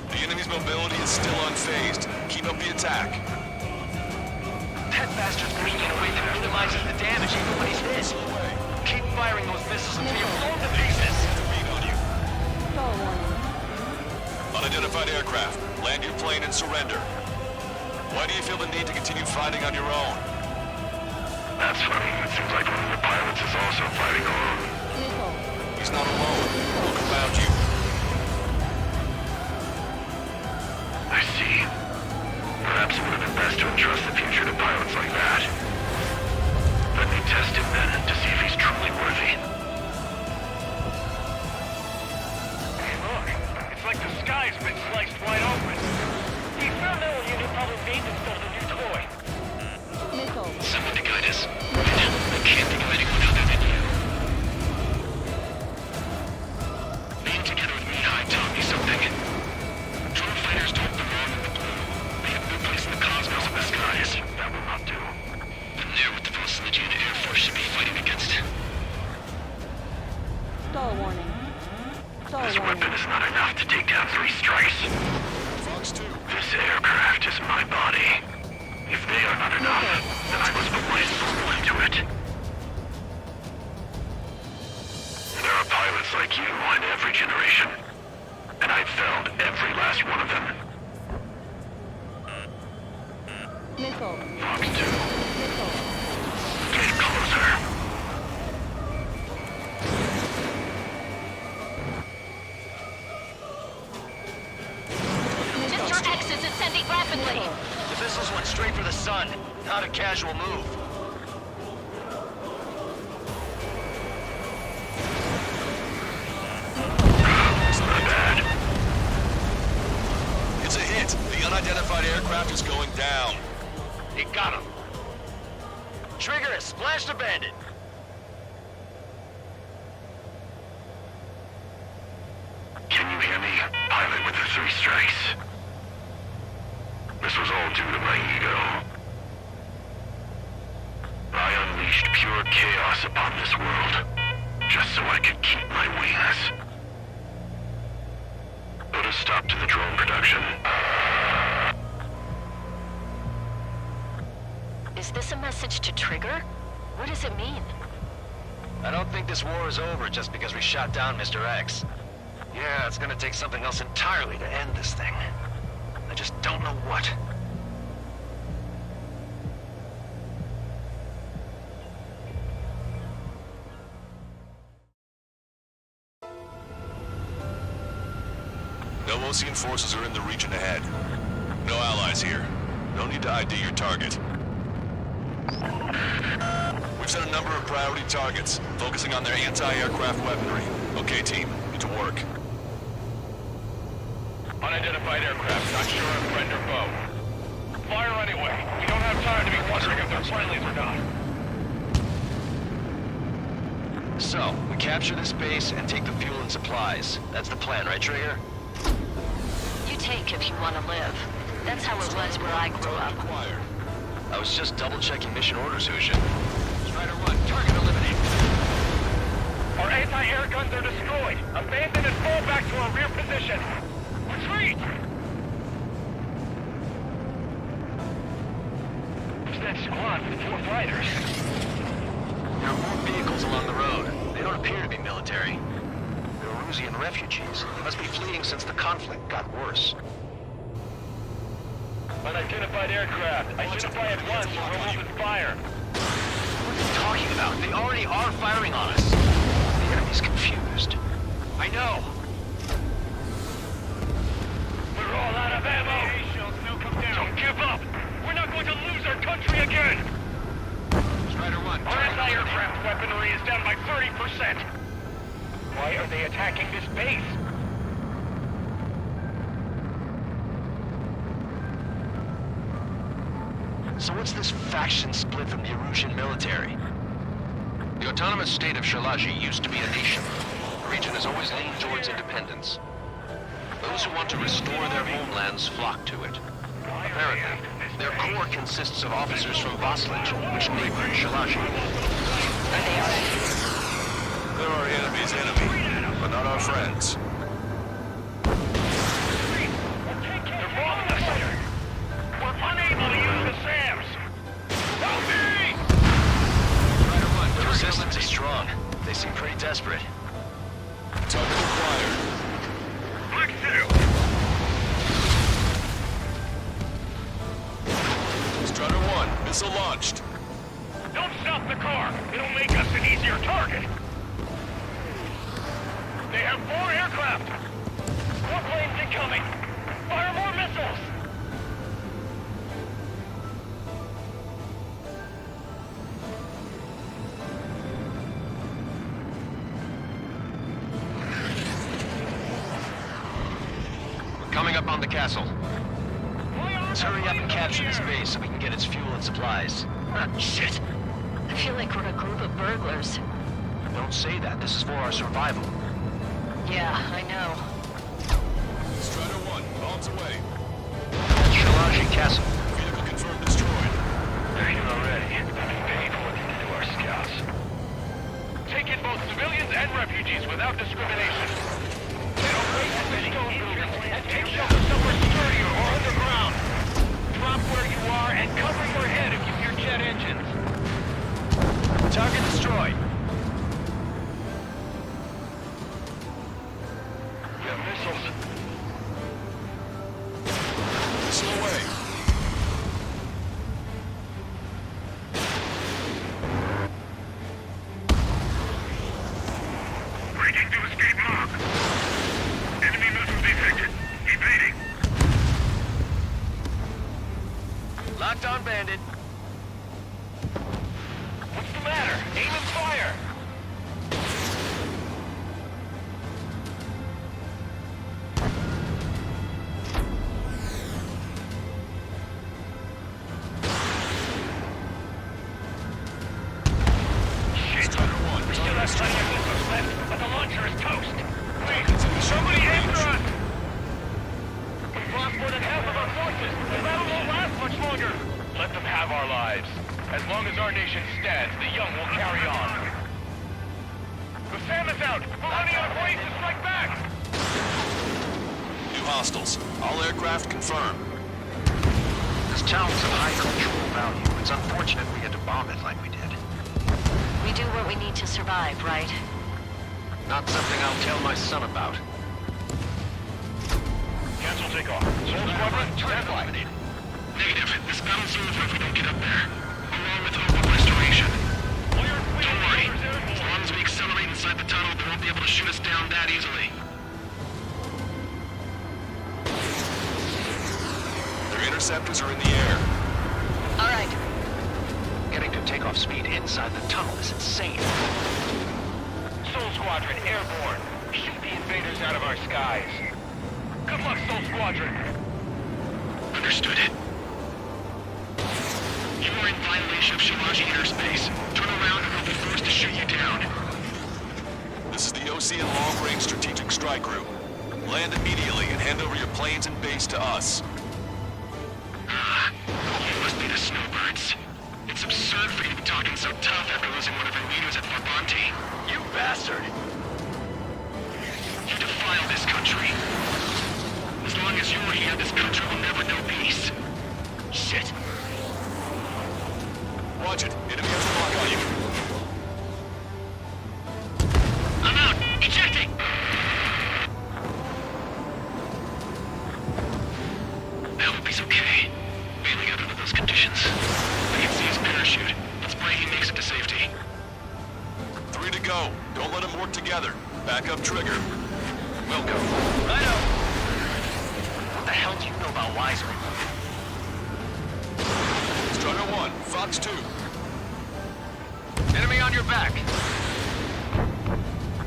The enemy's mobility is still unfazed. Keep up the attack. That bastard's making a way that minimizes the damage even when he's hit. Keep firing those missiles until you're blown to pieces. Stall warning. Unidentified aircraft. Land your plane and surrender. Why do you feel the need to continue fighting on your own? That's funny. It seems like one of your pilots is also fighting alone. Miko. He's not alone. Look around you. I see. Perhaps it would have been don't trust the future to pilots like that. Let me test him then, to see if he's truly worthy. Hey, look. It's like the sky's been sliced wide open. We found out when you knew probably Nathan stole the new toy. Missile. Someone to guide us. I can't think of anyone other than you. Being together with Mihai taught me something. Drone fighters don't belong in the blue. They have no place in the cosmos of the skies. That will not do. And they're what the Valsiligian Air Force should be fighting against. Stall warning. Stall This warning. weapon is not enough to take down 3 strikes. Fox 2. This aircraft is my body. If they are not enough, then I must put my soul into it. There are pilots like you in every generation, and I've found every last one of them. Missile. Fox 2, Missile. get closer. Mr. X is ascending rapidly. The missiles went straight for the sun. Not a casual move. Not bad. It's a hit. The unidentified aircraft is going down. He got him. Trigger has splashed a bandit. Can you hear me, pilot with the 3 strikes? This was all due to my ego. I unleashed pure chaos upon this world, just so I could keep my wings. Put a stop to the drone production. Is this a message to Trigger? What does it mean? I don't think this war is over just because we shot down Mr. X. Yeah, it's gonna take something else entirely to end this thing. I just don't know what. No Osean forces are in the region ahead. No allies here. No need to ID your target. We've set a number of priority targets, focusing on their anti-aircraft weaponry. Okay, team, get to work. Unidentified aircraft, not sure if friend or foe. Fire anyway. We don't have time to be wondering if they're friendlies or not. So, we capture this base and take the fuel and supplies. That's the plan, right, Trigger? You take if you want to live. That's how it was where I grew up. I was just double-checking mission orders, Hushin. Strider 1, target eliminated. Our anti-air guns are destroyed. Abandon and fall back to our rear position. Retreat! Who's that squad with 4 fighters? There are more vehicles along the road. They don't appear to be military. They're Erusian refugees. They must be fleeing since the conflict got worse. Unidentified aircraft. Identify at once or we'll open fire. What are you talking about? They already are firing on us. The enemy's confused. I know. We're all out of ammo. Don't give up. We're not going to lose our country again. Strider 1, Our anti-aircraft weaponry is down by 30%. Why are they attacking this base? So what's this faction split from the Erusian military? The autonomous state of Shalaji used to be a nation. The region has always leaned towards independence. Those who want to restore their homelands flock to it. Apparently, their core consists of officers from Vaslij, which neighbors Shalaji. Are they our enemies? They're our enemy's enemy, but not our friends. They're bombing us. We're unable to use the SAMs. Help me! The resistance is strong. They seem pretty desperate. Target acquired. Black 2! Strider 1, missile launched. Don't stop the car. It'll make us an easier target. They have 4 aircraft. 4 planes incoming. Fire more missiles. up on the castle. Let's hurry up and capture this base so we can get its fuel and supplies. Shit. I feel like we're a group of burglars. Don't say that. This is for our survival. Yeah, I know. Strider 1, bombs away. Shalaji Castle. Vehicle confirmed destroyed. They're here already. I've been paid for what they did to our scouts. Take in both civilians and refugees without discrimination. Get away from the stone buildings and take shelter somewhere sturdier or underground. Drop where you are and cover your head if you hear jet engines. Target destroyed. You have missiles. Missile away. Breaking to escape mark. Enemy missile detected. Evading. Locked on, Bandit. What's the matter? Aim and fire! Shit! We still have plenty of missiles left, but the launcher is toast! Wait! Somebody aim for us! We've lost more than half of our forces! The battle won't last much longer! Let them have our lives. As long as our nation stands, the young will carry on. The SAM is out! We're running out of ways to strike back! New hostiles. All aircraft confirmed. This town's of high cultural value. It's unfortunate we had to bomb it like we did. We do what we need to survive, right? Not something I'll tell my son about. Cancel takeoff. Soul Squadron, stand by. Negative. This battle's over if we don't get up there. Along with hope of restoration. Don't worry. As long as we accelerate inside the tunnel, they won't be able to shoot us down that easily. Their interceptors are in the air. All right. Getting to takeoff speed inside the tunnel is insane. Soul Squadron, airborne. Shoot the invaders out of our skies. Good luck, Soul Squadron. Understood. You are in violation of Shalaji airspace. Turn around and we'll be forced to shoot you down. This is the Osean Long Range Strategic Strike Group. Land immediately and hand over your planes and base to us. You must be the snowbirds. It's absurd for you to be talking so tough after losing one of your leaders at Farbanti. You bastard! You defile this country. As long as you're here, this country will never know peace. Shit. Watch it. Enemy has a lock on you. I'm out! Ejecting! I hope he's okay. Bailing out under those conditions. I can see his parachute. Let's pray he makes it to safety. 3 to go. Don't let them work together. Back up trigger. Welcome. Righto! What the hell do you know about Wiseman? Strider 1, Fox 2. Enemy on your back.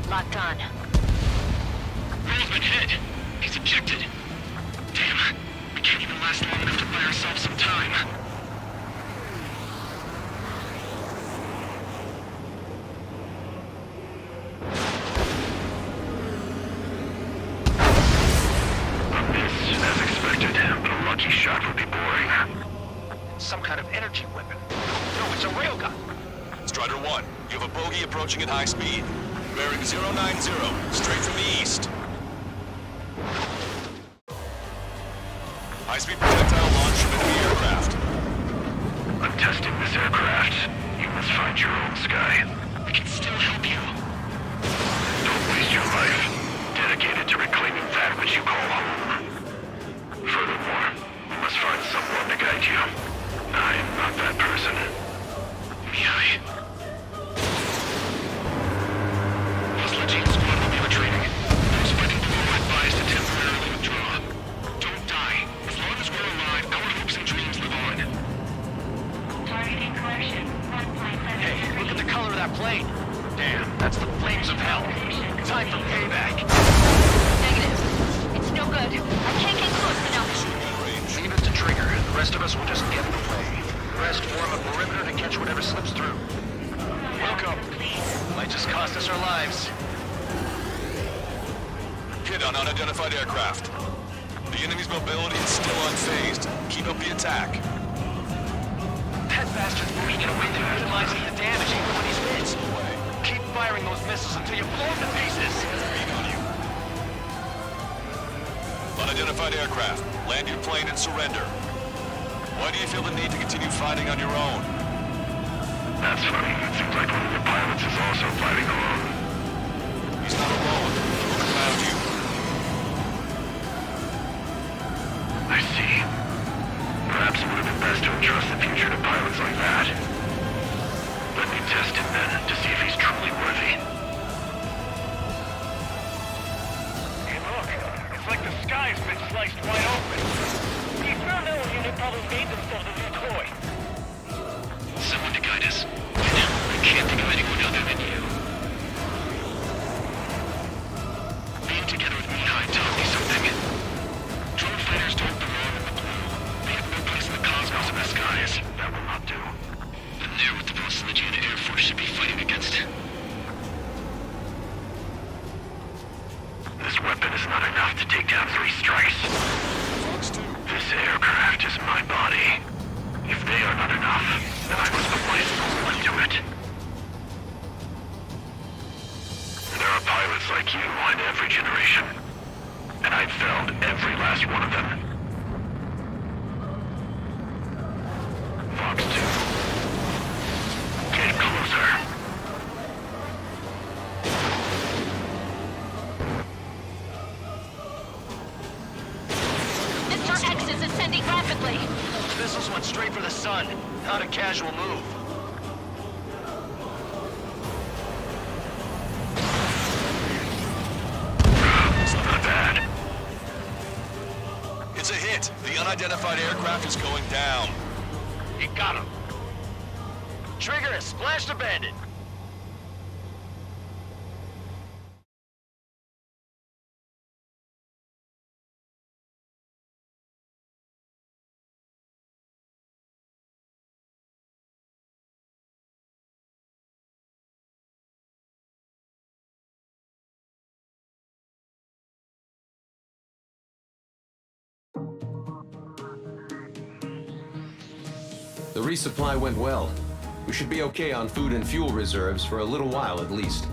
Locked on. Roll's been hit. He's ejected. Damn. We can't even last long enough to buy ourselves some time. As expected, but a lucky shot would be boring. Some kind of energy weapon. No, it's a railgun. Strider 1, you have a bogey approaching at high speed. Bearing 090, straight from the east. High-speed projectile launch from enemy aircraft. I'm testing this aircraft. You must find your own sky. We can still help you. Don't waste your life. Dedicated to reclaiming that which you call home. Furthermore, you must find someone to guide you. I am not that person. Mihai. Hostage squad will be retreating. Those fighting below are advised to temporarily withdraw. Don't die. As long as we're alive, our hopes and dreams live on. Targeting collection. Hey, look at the color of that plane. Damn, that's the flames of hell. Time for payback. Negative. It's no good. I can't get close The rest of us will just get in the way. The rest form a perimeter to catch whatever slips through. Welcome. Might just cost us our lives. Hit on unidentified aircraft. The enemy's mobility is still unfazed. Keep up the attack. That bastard's moving in a way that minimizes the damage even when he's hit. Keep firing those missiles until you blow them to pieces. Unidentified aircraft. Land your plane and surrender. Why do you feel the need to continue fighting on your own? That's funny. It seems like one of the pilots is also fighting alone. He's not alone. Look around you. I see. Perhaps it would have been best to entrust the future to pilots like that. Let me test him then, to see if he's truly worthy. Hey, look. It's like the sky's been sliced wide open. The experimental unit probably made themselves a new toy. Someone to guide us. I can't think of anyone other than you. Being together with Mihai taught me something. Drone fighters don't belong in the blue. They have no place in the cosmos of the skies. That will not do. The new with the Volsinigian Air Force should be fighting against. This weapon is not enough to take down 3 strikes. This aircraft is my body. If they are not enough, then I must put my soul into it. There are pilots like you in every generation. And I've felled every last one of them. Fox 2. Get closer. Mr. X is ascending rapidly. Missiles went straight for the sun. Not a casual move. It's not bad. It's a hit. The unidentified aircraft is going down. You got him. Trigger has splashed a bandit. The resupply went well. We should be okay on food and fuel reserves for a little while at least.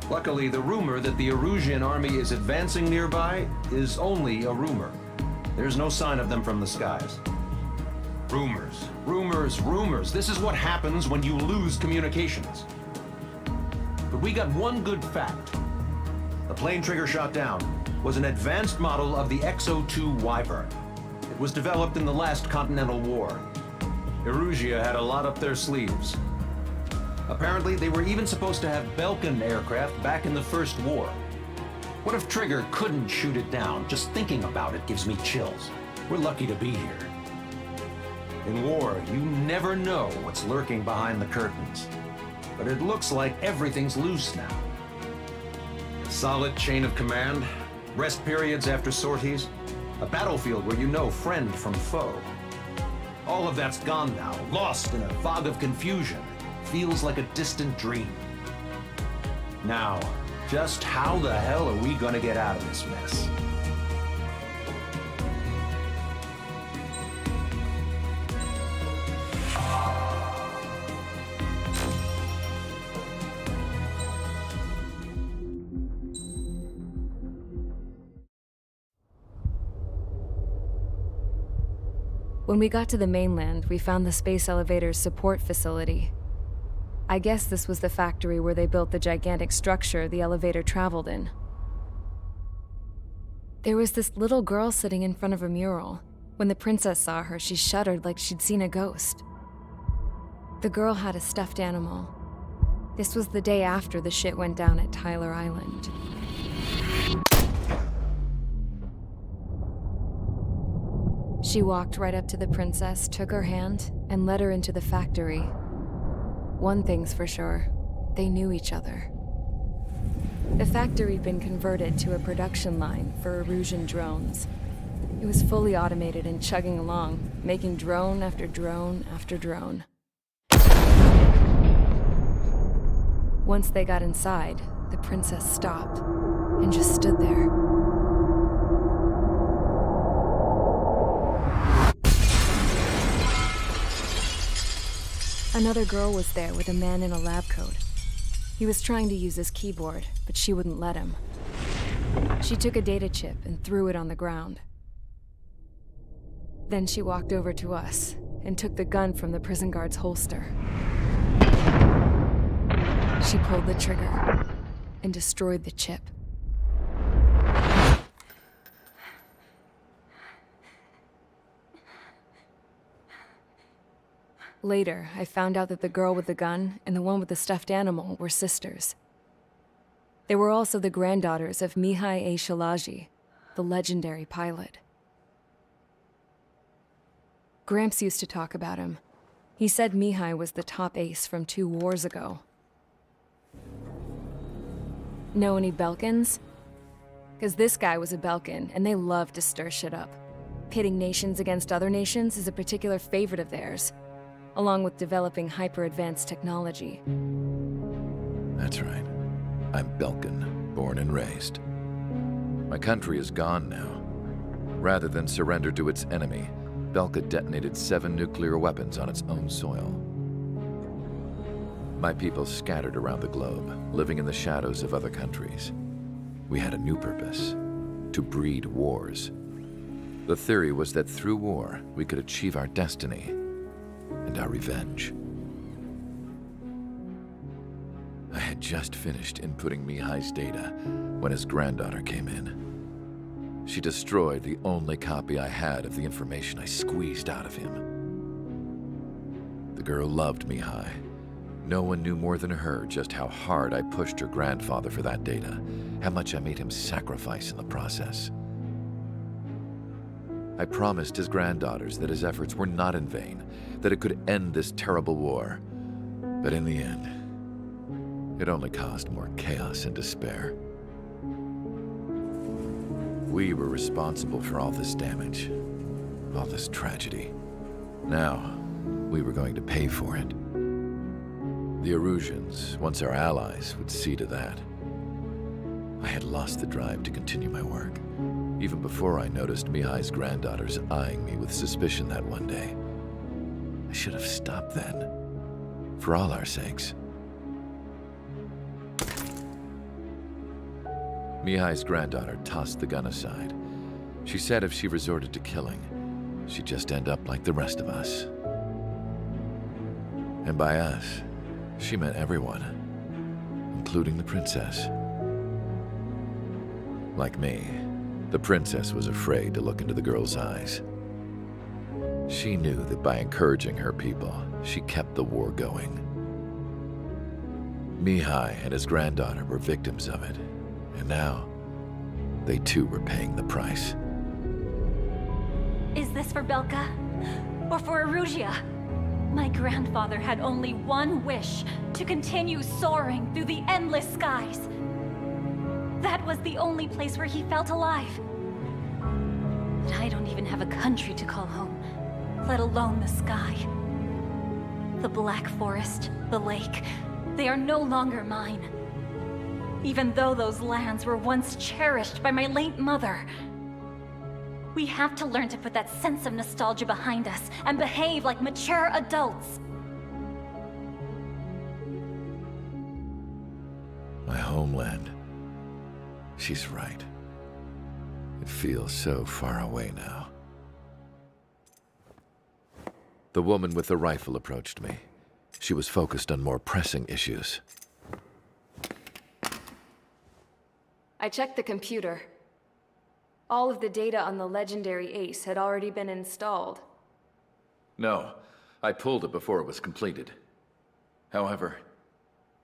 Luckily, the rumor that the Erusian army is advancing nearby is only a rumor. There's no sign of them from the skies. Rumors, rumors, rumors. This is what happens when you lose communications. But we got one good fact. The plane Trigger shot down was an advanced model of the XO-2 Wyvern. It was developed in the last Continental War. Erusia had a lot up their sleeves. Apparently, they were even supposed to have Belkin aircraft back in the First War. What if Trigger couldn't shoot it down? Just thinking about it gives me chills. We're lucky to be here. In war, you never know what's lurking behind the curtains. But it looks like everything's loose now. Solid chain of command, rest periods after sorties, a battlefield where you know friend from foe. All of that's gone now, lost in a fog of confusion. Feels like a distant dream. Now, just how the hell are we gonna get out of this mess? When we got to the mainland, we found the space elevator's support facility. I guess this was the factory where they built the gigantic structure the elevator traveled in. There was this little girl sitting in front of a mural. When the princess saw her, she shuddered like she'd seen a ghost. The girl had a stuffed animal. This was the day after the shit went down at Tyler Island. She walked right up to the princess, took her hand, and led her into the factory. One thing's for sure, they knew each other. The factory'd been converted to a production line for Erusian drones. It was fully automated and chugging along, making drone after drone after drone. Once they got inside, the princess stopped and just stood there. Another girl was there with a man in a lab coat. He was trying to use his keyboard, but she wouldn't let him. She took a data chip and threw it on the ground. Then she walked over to us and took the gun from the prison guard's holster. She pulled the trigger and destroyed the chip. Later, I found out that the girl with the gun and the one with the stuffed animal were sisters. They were also the granddaughters of Mihai A. Shalaji, the legendary pilot. Gramps used to talk about him. He said Mihai was the top ace from 2 wars ago. Know any Belkans? Because this guy was a Belkan, and they love to stir shit up. Pitting nations against other nations is a particular favorite of theirs, along with developing hyper-advanced technology. That's right. I'm Belkan, born and raised. My country is gone now. Rather than surrender to its enemy, Belka detonated 7 nuclear weapons on its own soil. My people scattered around the globe, living in the shadows of other countries. We had a new purpose: to breed wars. The theory was that through war, we could achieve our destiny and our revenge. I had just finished inputting Mihai's data when his granddaughter came in. She destroyed the only copy I had of the information I squeezed out of him. The girl loved Mihai. No one knew more than her just how hard I pushed her grandfather for that data, how much I made him sacrifice in the process. I promised his granddaughters that his efforts were not in vain, that it could end this terrible war. But in the end, it only caused more chaos and despair. We were responsible for all this damage, all this tragedy. Now, we were going to pay for it. The Erusians, once our allies, would see to that. I had lost the drive to continue my work, even before I noticed Mihai's granddaughters eyeing me with suspicion that one day. I should have stopped then, for all our sakes. Mihai's granddaughter tossed the gun aside. She said if she resorted to killing, she'd just end up like the rest of us. And by us, she meant everyone, including the princess. Like me, the princess was afraid to look into the girl's eyes. She knew that by encouraging her people, she kept the war going. Mihai and his granddaughter were victims of it, and now, they too were paying the price. Is this for Belka? Or for Erusea? My grandfather had only one wish: to continue soaring through the endless skies. That was the only place where he felt alive. But I don't even have a country to call home, let alone the sky. The Black Forest, the lake, they are no longer mine. Even though those lands were once cherished by my late mother. We have to learn to put that sense of nostalgia behind us and behave like mature adults. My homeland. She's right. It feels so far away now. The woman with the rifle approached me. She was focused on more pressing issues. I checked the computer. All of the data on the legendary Ace had already been installed. No, I pulled it before it was completed. However,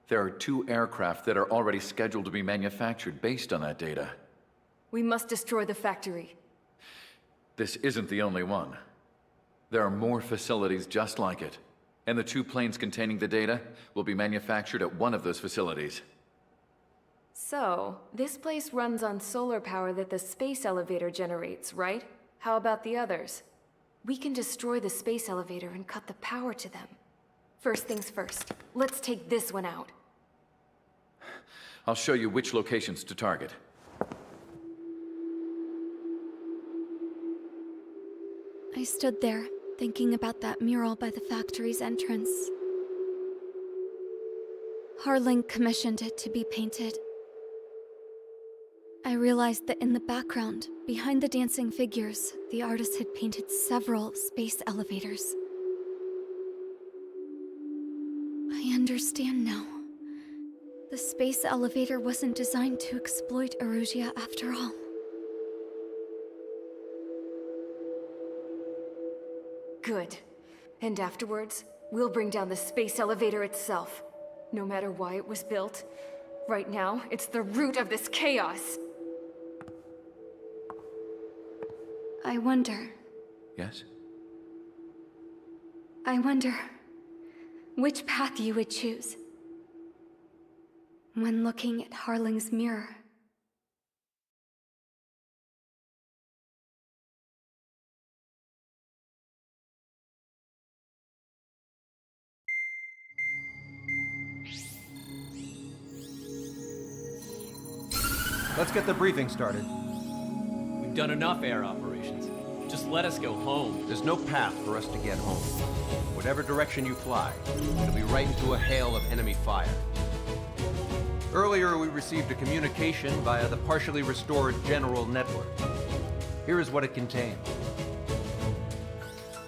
there are 2 aircraft that are already scheduled to be manufactured based on that data. We must destroy the factory. This isn't the only one. There are more facilities just like it, and the 2 planes containing the data will be manufactured at one of those facilities. So, this place runs on solar power that the space elevator generates, right? How about the others? We can destroy the space elevator and cut the power to them. First things first, let's take this one out. I'll show you which locations to target. I stood there, thinking about that mural by the factory's entrance. Harling commissioned it to be painted. I realized that in the background, behind the dancing figures, the artist had painted several space elevators. I understand now. The space elevator wasn't designed to exploit Erusia after all. Good. And afterwards, we'll bring down the space elevator itself. No matter why it was built, right now, it's the root of this chaos. I wonder Yes? which path you would choose when looking at Harling's mirror. Let's get the briefing started. We've done enough air operations. Just let us go home. There's no path for us to get home. Whatever direction you fly, it'll be right into a hail of enemy fire. Earlier, we received a communication via the partially restored General Network. Here is what it contained.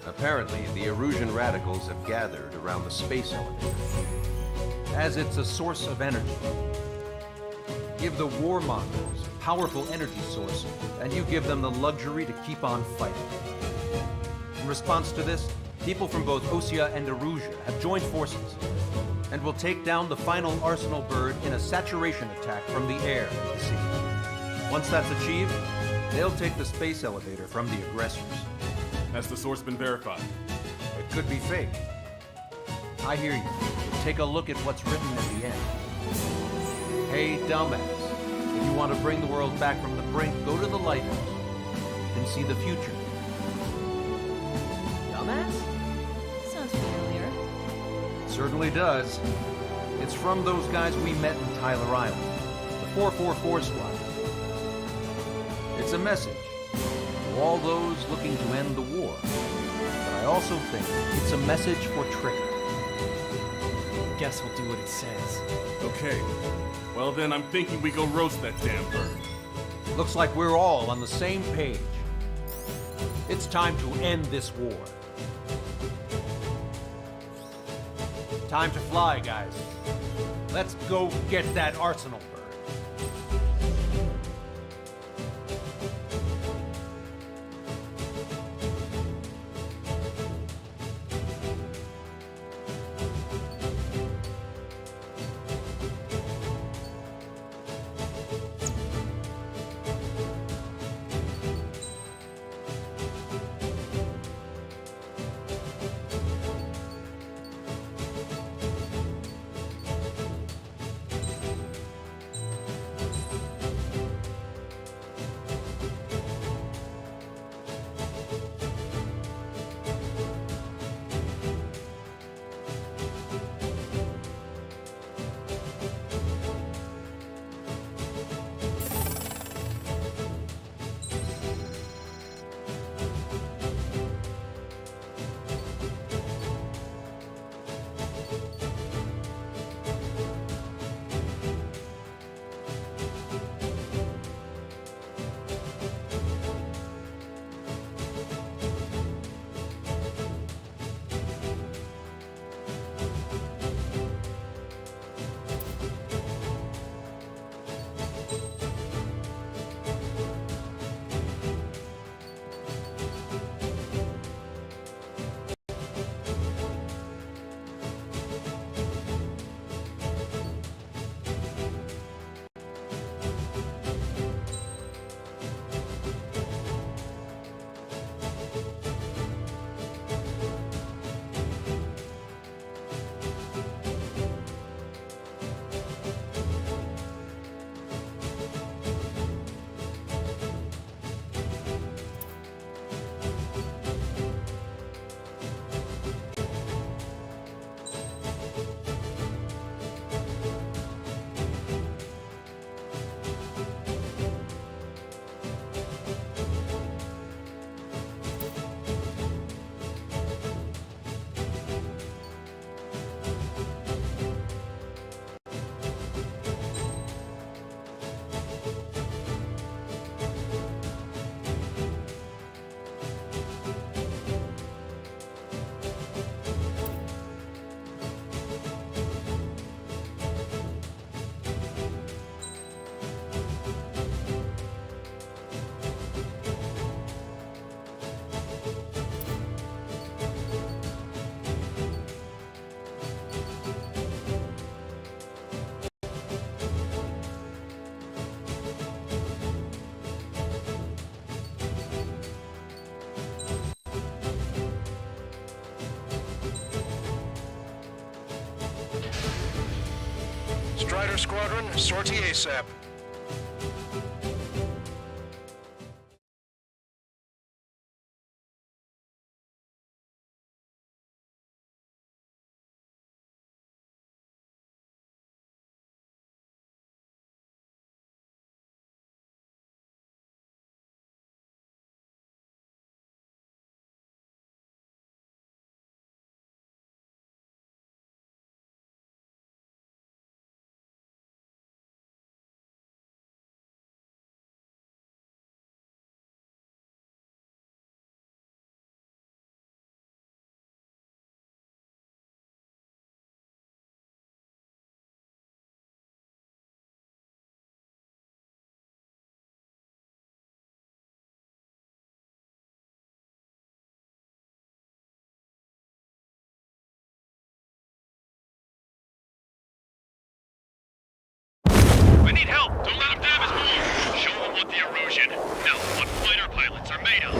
Apparently, the Erusian radicals have gathered around the space elevator, as it's a source of energy. Give the warmongers a powerful energy source, and you give them the luxury to keep on fighting. In response to this, people from both Osea and Erusia have joined forces, and will take down the final Arsenal bird in a saturation attack from the air and the sea. Once that's achieved, they'll take the space elevator from the aggressors. Has the source been verified? It could be fake. I hear you. Take a look at what's written at the end. Hey, dumbass. If you want to bring the world back from the brink, go to the lighthouse and see the future. Dumbass? Sounds familiar. Certainly does. It's from those guys we met in Tyler Island, the 444 Squad. It's a message to all those looking to end the war. But I also think it's a message for Trigger. Guess we'll do what it says. Okay. Well then, I'm thinking we go roast that damn bird. Looks like we're all on the same page. It's time to end this war. Time to fly, guys. Let's go get that Arsenal bird. Strider Squadron, sortie ASAP. We need help! Don't let him damage more! Show them what the erosion, no, what fighter pilots are made of!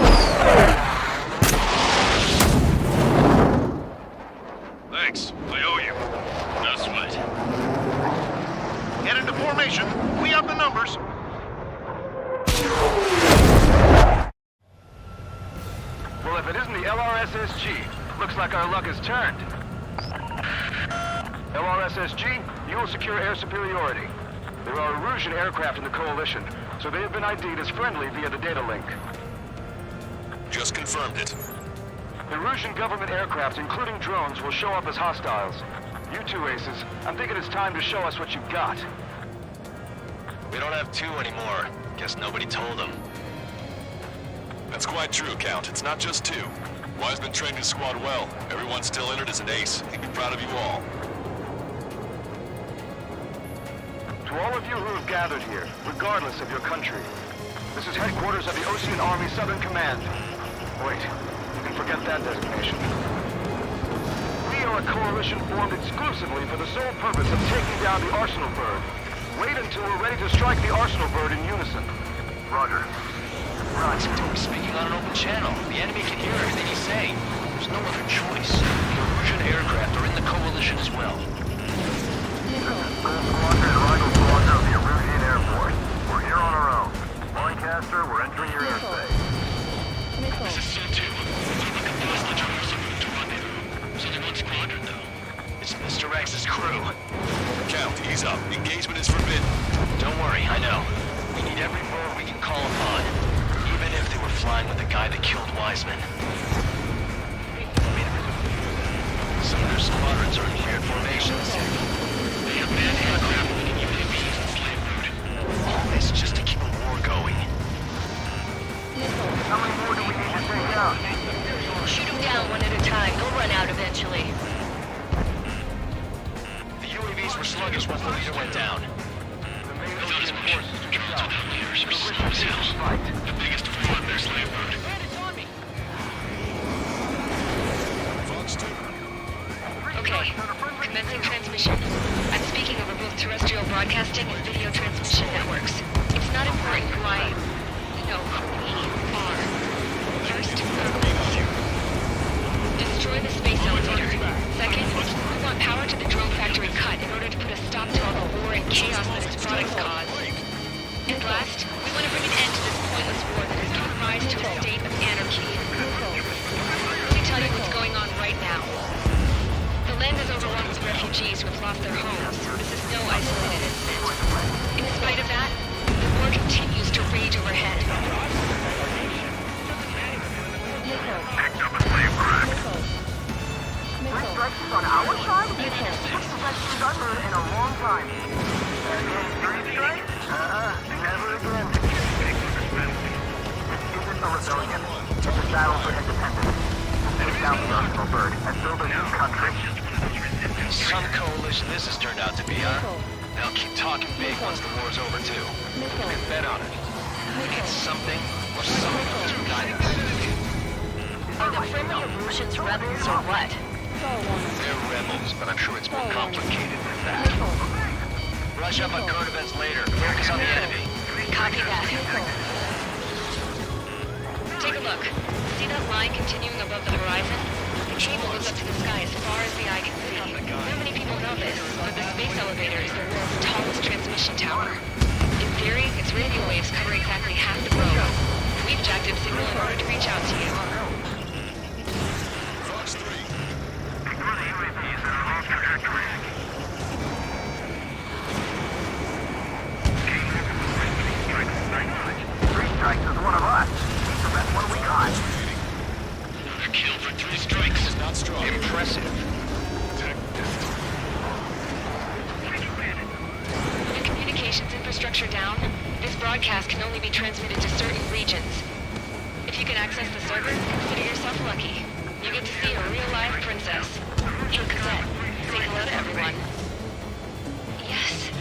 Thanks, I owe you. No sweat. Get into formation. We have the numbers. Well, if it isn't the LRSSG, looks like our luck has turned. LRSSG, you will secure air superiority. There are Erusian aircraft in the Coalition, so they have been ID'd as friendly via the data link. Just confirmed it. Erusian government aircraft, including drones, will show up as hostiles. You two aces, I'm thinking it's time to show us what you've got. We don't have two anymore. Guess nobody told them. That's quite true, Count. It's not just two. Wiseman trained his squad well. Everyone still in it is an ace. He'd be proud of you all. To all of you who have gathered here, regardless of your country, this is headquarters of the Ocean Army Southern Command. Wait, you can forget that designation. We are a coalition formed exclusively for the sole purpose of taking down the Arsenal Bird. Wait until we're ready to strike the Arsenal Bird in unison. Roger. We're speaking on an open channel. The enemy can hear everything he's saying. There's no other choice. The Erusian aircraft are in the Coalition as well. Squadron, Rival Squadron of the Erusian Air Force. We're here on our own. Lancaster, we're entering your airspace. This is SO-2. Look at those the terminals are moved to rendezvous. There's only one squadron, though. It's Mr. X's crew. Count, ease up. Engagement is forbidden. Don't worry, I know. We need every bird we can call upon. Even if they were flying with the guy that killed Wiseman. Some of their squadrons are in shared formations. They have manned aircraft leading UAVs and slave route. All this just to keep a war going. How many more do we need to take out? Shoot them down one at a time. They'll run out eventually. The UAVs were sluggish once the leader went down. The main ocean forces to the south. Leaders are slow as hell. The biggest war in their slave route. Fox 2. Okay, commencing transmission. I'm speaking over both terrestrial broadcasting and video transmission networks. It's not important who I... who we are. First, destroy the space elevator. Second, we want power to the drone factory cut in order to put a stop to all the war and chaos that its products cause. And last, we want to bring an end to this pointless war that has given rise to a state of anarchy. Let me tell you what's going on right now. The land is overrun with refugees who have lost their homes. This is no isolated incident. In spite of that, the war continues to rage overhead. Three strikes on our side? This is the best we've ever in a long time. Three strikes? Never again. This isn't a rebellion. It's a battle for independence. Take down the Arsenal Bird and build a new country. Some coalition this has turned out to be, huh? They'll keep talking big once the war's over, too. You can bet on it. It's something or someone else who guiding us. Are the friendly Erusians rebels or what? They're rebels, but I'm sure it's more complicated than that. Brush up on current events later. Focus on the enemy. Copy that. Take a look. See that line continuing above the horizon? The cable goes up to the sky as far as the eye can see. Not many people know this, but the space elevator is the world's broadcast can only be transmitted to certain regions. If you can access the server, consider yourself lucky. You get to see a real-life princess. Hey, Cosette, say hello to everyone. Yes.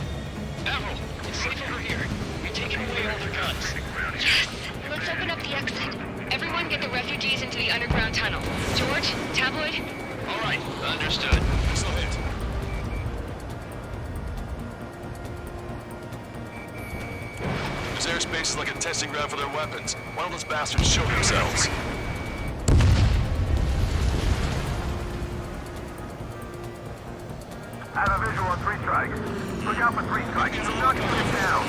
Avril, it's safe over here. We've taken away all their guns. Yes! Let's open up the exit. Everyone get the refugees into the underground tunnel. George, Tabloid? All right, understood. Missile hit. This airspace is like a testing ground for their weapons. Why don't those bastards show themselves? I have a visual on 3 strikes. Look out for 3 strikes. Do not shoot him down.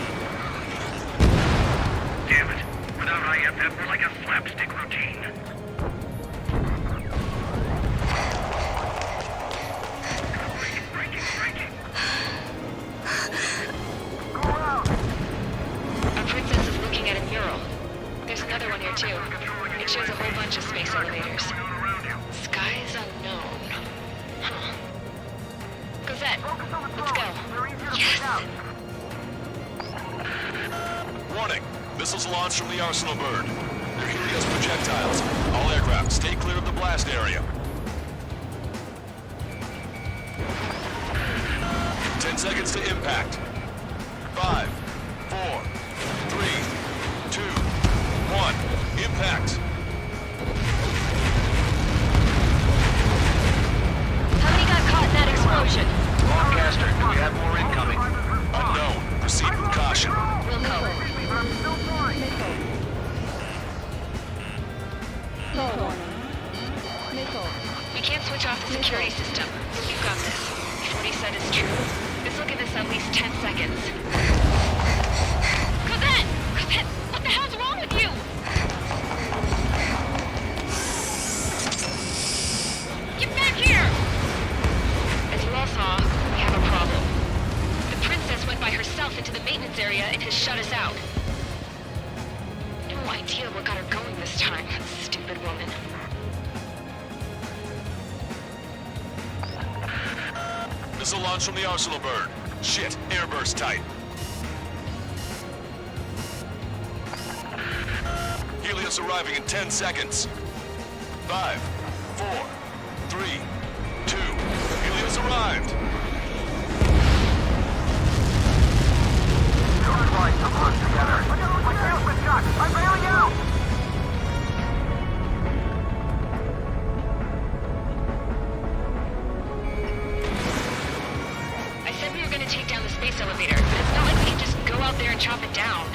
Damn it. Without IFF, we're like a slapstick routine. Go around. Our princess is looking at a mural. There's another one here too. It shows a whole bunch of space elevators. Skies unknown. Huh. Cosette, let's go. Yes! Warning! Missiles launched from the Arsenal bird. They're Helios projectiles. All aircraft, stay clear of the blast area. 10 seconds to impact. 5, 4, 3, 2, 1. Impact. How many got caught in that explosion? Broadcaster, do we have more incoming? Unknown. Proceed with caution. Wilco. We can't switch off the security system, but we've got this. If what he said is true, this will give us at least 10 seconds. Cosette! Cosette! What the hell's wrong with you? Get back here! As you all saw, we have a problem. The princess went by herself into the maintenance area and has shut us out. No idea what got her going this time, stupid woman. Missile launch from the Arsenal bird. Shit, airburst tight. Helios arriving in 10 seconds. 5, 4, 3, 2. Helios arrived. Good light, come on together. My tail's been shot. I'm bailing out. I said we were gonna take down the space elevator, but it's not like we can just go out there and chop it down.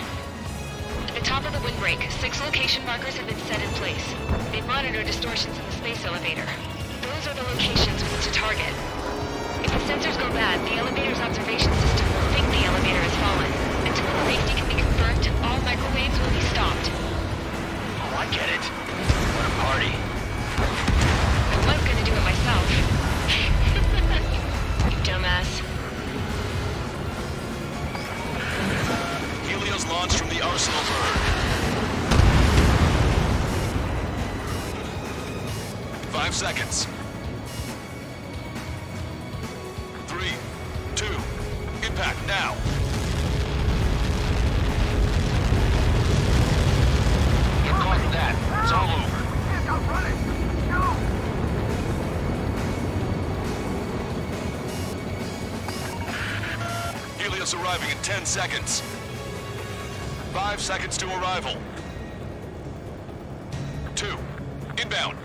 At the top of the windbreak, 6 location markers have been set in place. They monitor distortions in the space elevator. Those are the locations we need to target. If the sensors go bad, the elevator's observation system will think the elevator has fallen. Until its safety can be confirmed, all microwaves will be stopped. Oh, I get it. What a party. I was gonna do it myself. You dumbass. Helios launched from the Arsenal bird. 5 seconds. 3, 2, impact now. Get caught in that. It's all over. I'm running. Go. Helios arriving in 10 seconds. 5 seconds to arrival. 2, inbound.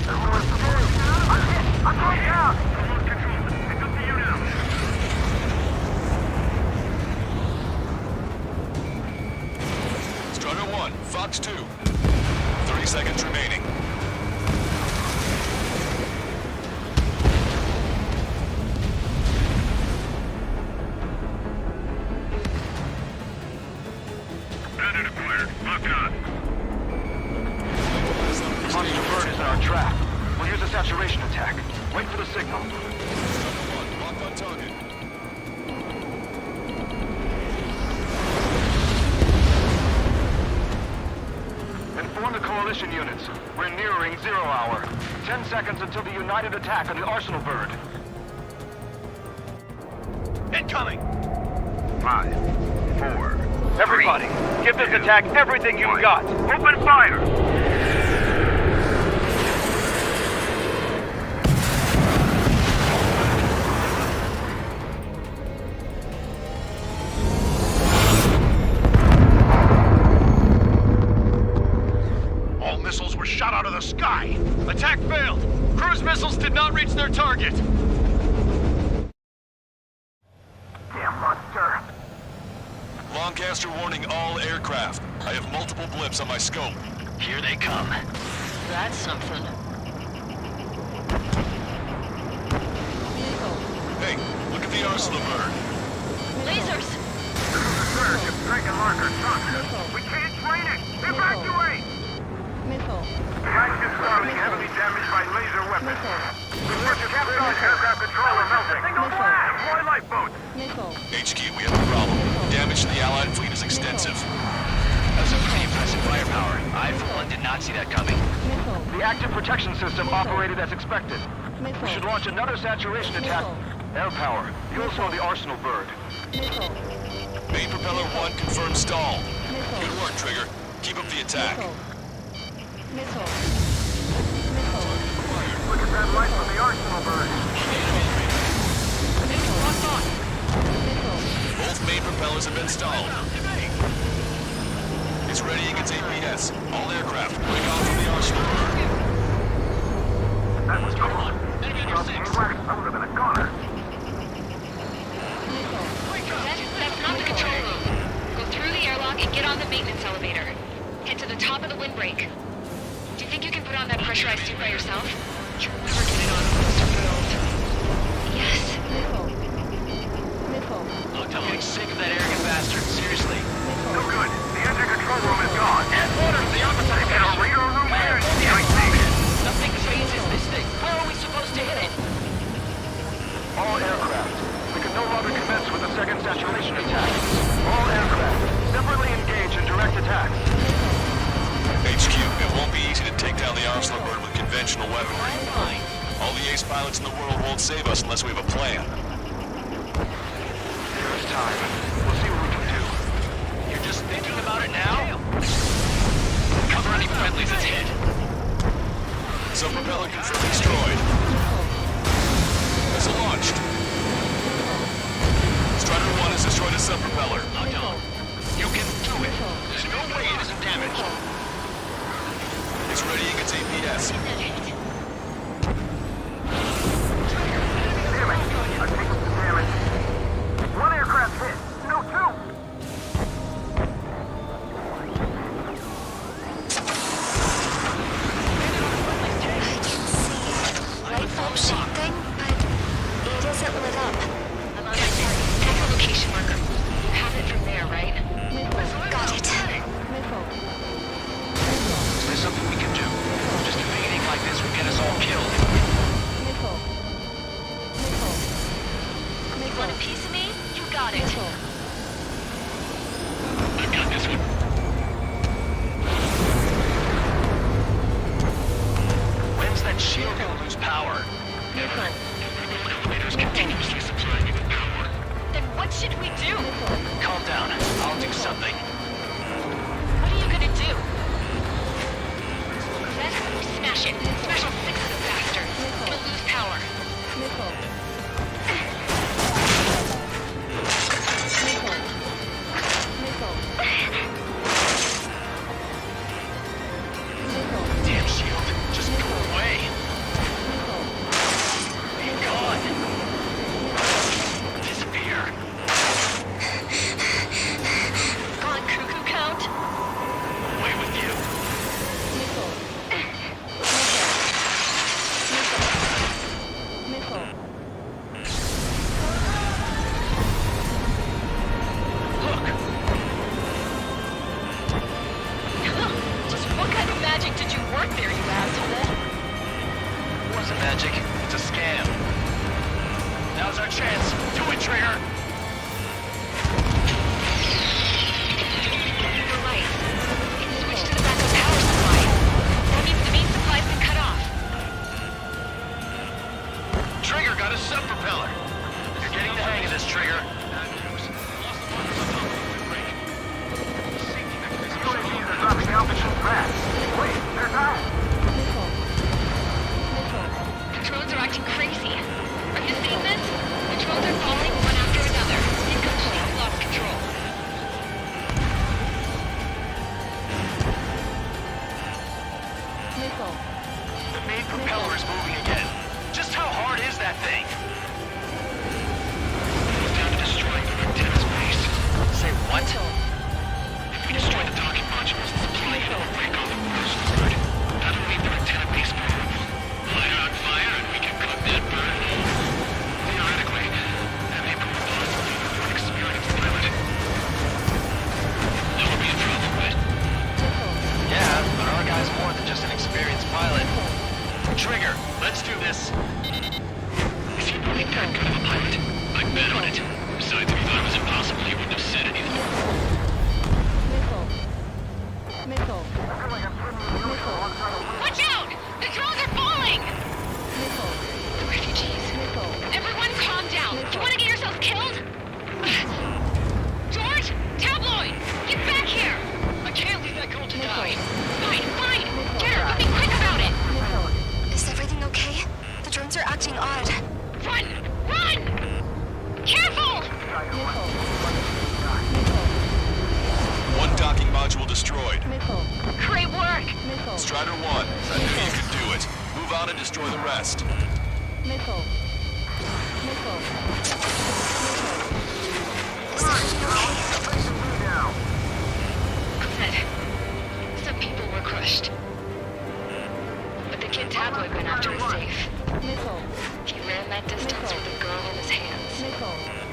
Everyone's scared. I'm hit. I'm going down. I'm on control. It's up to you now. Strider 1, Fox 2. 30 seconds remaining. Predator acquired. Lock on. Monster bird is in our track. We'll use a saturation attack. Wait for the signal. Strider 1, locked on target. Inform the coalition units. We're nearing 0 hour. 10 seconds until the united attack on the Arsenal bird. Incoming! 5, 4... Everybody, give this attack everything you've got! Open fire! All missiles were shot out of the sky. Attack failed. Cruise missiles did not reach their target. Damn monster! Lancaster warning all aircraft. I have multiple blips on my scope. Here they come. That's something. Hey, look at the arsenal bird. Lasers! Surge of Striker marker sunk. We can't train it! Evacuate! Flagship Starling heavily damaged by laser weapons. Reports of captain aircraft control are melting. Single flash! Deploy lifeboats! HQ, we have a problem. Damage to the Allied fleet is extensive. That's some pretty impressive firepower. I, for one, did not see that coming. The active protection system operated as expected. We should launch another saturation attack. Air power. You also know the Arsenal bird. Main propeller 1 confirmed stall. Good work, Trigger. Keep up the attack. Look at that light from the Arsenal bird. Both main propellers have been stalled. It's readying its APS. All aircraft, break off from the Arsenal bird. That was cool. I would have been a goner. That's not the control room. Go through the airlock and get on the maintenance elevator. Head to the top of the windbreak. Do you think you can put on that pressurized suit by yourself? You'll never get it on close to build. Yes. I'm getting sick of that arrogant bastard. Seriously. No good. The engine control room is gone. And order to the opposite Get a radar room here. Nothing phases this thing. How are we supposed to hit it? All aircraft. We can no longer commence with a second saturation attack. All aircraft. Separately engage in direct attacks. HQ, it won't be easy to take down the Arsenal bird with conventional weaponry. All the ace pilots in the world won't save us unless we have a plan. There's time. We'll see what we can do. You're just thinking about it now? Cover any friendlies that's hit. Sub-propeller confirmed destroyed. Missile launched. Strider 1 has destroyed a sub-propeller. You can do it. There's no way it isn't damaged. It's readying its APS. Damn it. I've taken some damage. One aircraft hit. No, two. Light bulb shape thing, but it isn't lit up. Take the location marker. You have it from there, right? Got it. There's something we can do. Just evading like this would get us all killed. Want a piece of me? You got it. I got this one. When's that shield gonna lose power? Never. Elevators continuously supplying you with power. Then what should we do? Calm down. I'll do something. What are you gonna do? Let's smash it. Smash all 6 of the bastards. It'll lose power. Damn shield. Just go away. Be gone. Disappear. Gone cuckoo count? Away with you. Just what kind of magic did you work there, you asshole? It wasn't magic. It's a scam. Now's our chance. Do it, Trigger. You're right. It's switched to the backup power supply. That means the main supply's been cut off. Trigger got a sub-propeller. You're Getting the hang of this, Trigger. UAVs are dropping altitude fast. Wait, they're down. The drones are acting crazy. Are you seeing this? The drones are falling one after another. Incomplete. Lost control. The main propeller is moving again. Just how hard is that thing? It's down to destroying the antenna's base. Say what? If we destroy the docking modules, the supply unit will break off the first bird. That'll leave their antenna base vulnerable. Light her on fire and we can cook that bird. Theoretically, that may prove possible even for an experienced pilot. That would be a problem, but... Yeah, but our guy's more than just an experienced pilot. Trigger, let's do this. Is he really that good of a pilot? I'd bet on it. Besides, if he thought it was impossible, he wouldn't have said anything. Watch out! The drones are falling! The refugees. Everyone calm down. You want to get yourselves killed? George? Tabloid! Get back here! I can't leave that girl to die. Fine. Get her, but be quick about it! Is everything okay? The drones are acting odd. Run! Careful! One docking module destroyed. Great work! Strider 1, I knew you could do it. Move on and destroy the rest. Good. Some people were crushed. But the kid Tabloid went after is safe. He ran that distance with a girl in his hands.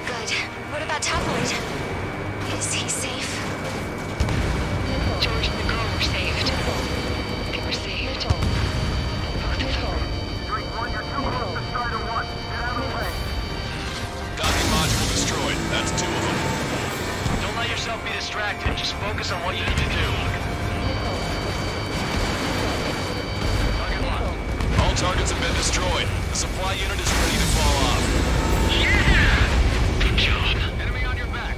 Good. What about Tabloid? Is he safe? George and the girl were saved. They were saved. Both of them. Street 1, you're too close to Strider 1. Get out of the way. Docking module destroyed. That's 2 of them. Don't let yourself be distracted. Just focus on what you need to do. All targets have been destroyed. The supply unit is ready to fall off. Yeah! Good job. Enemy on your back.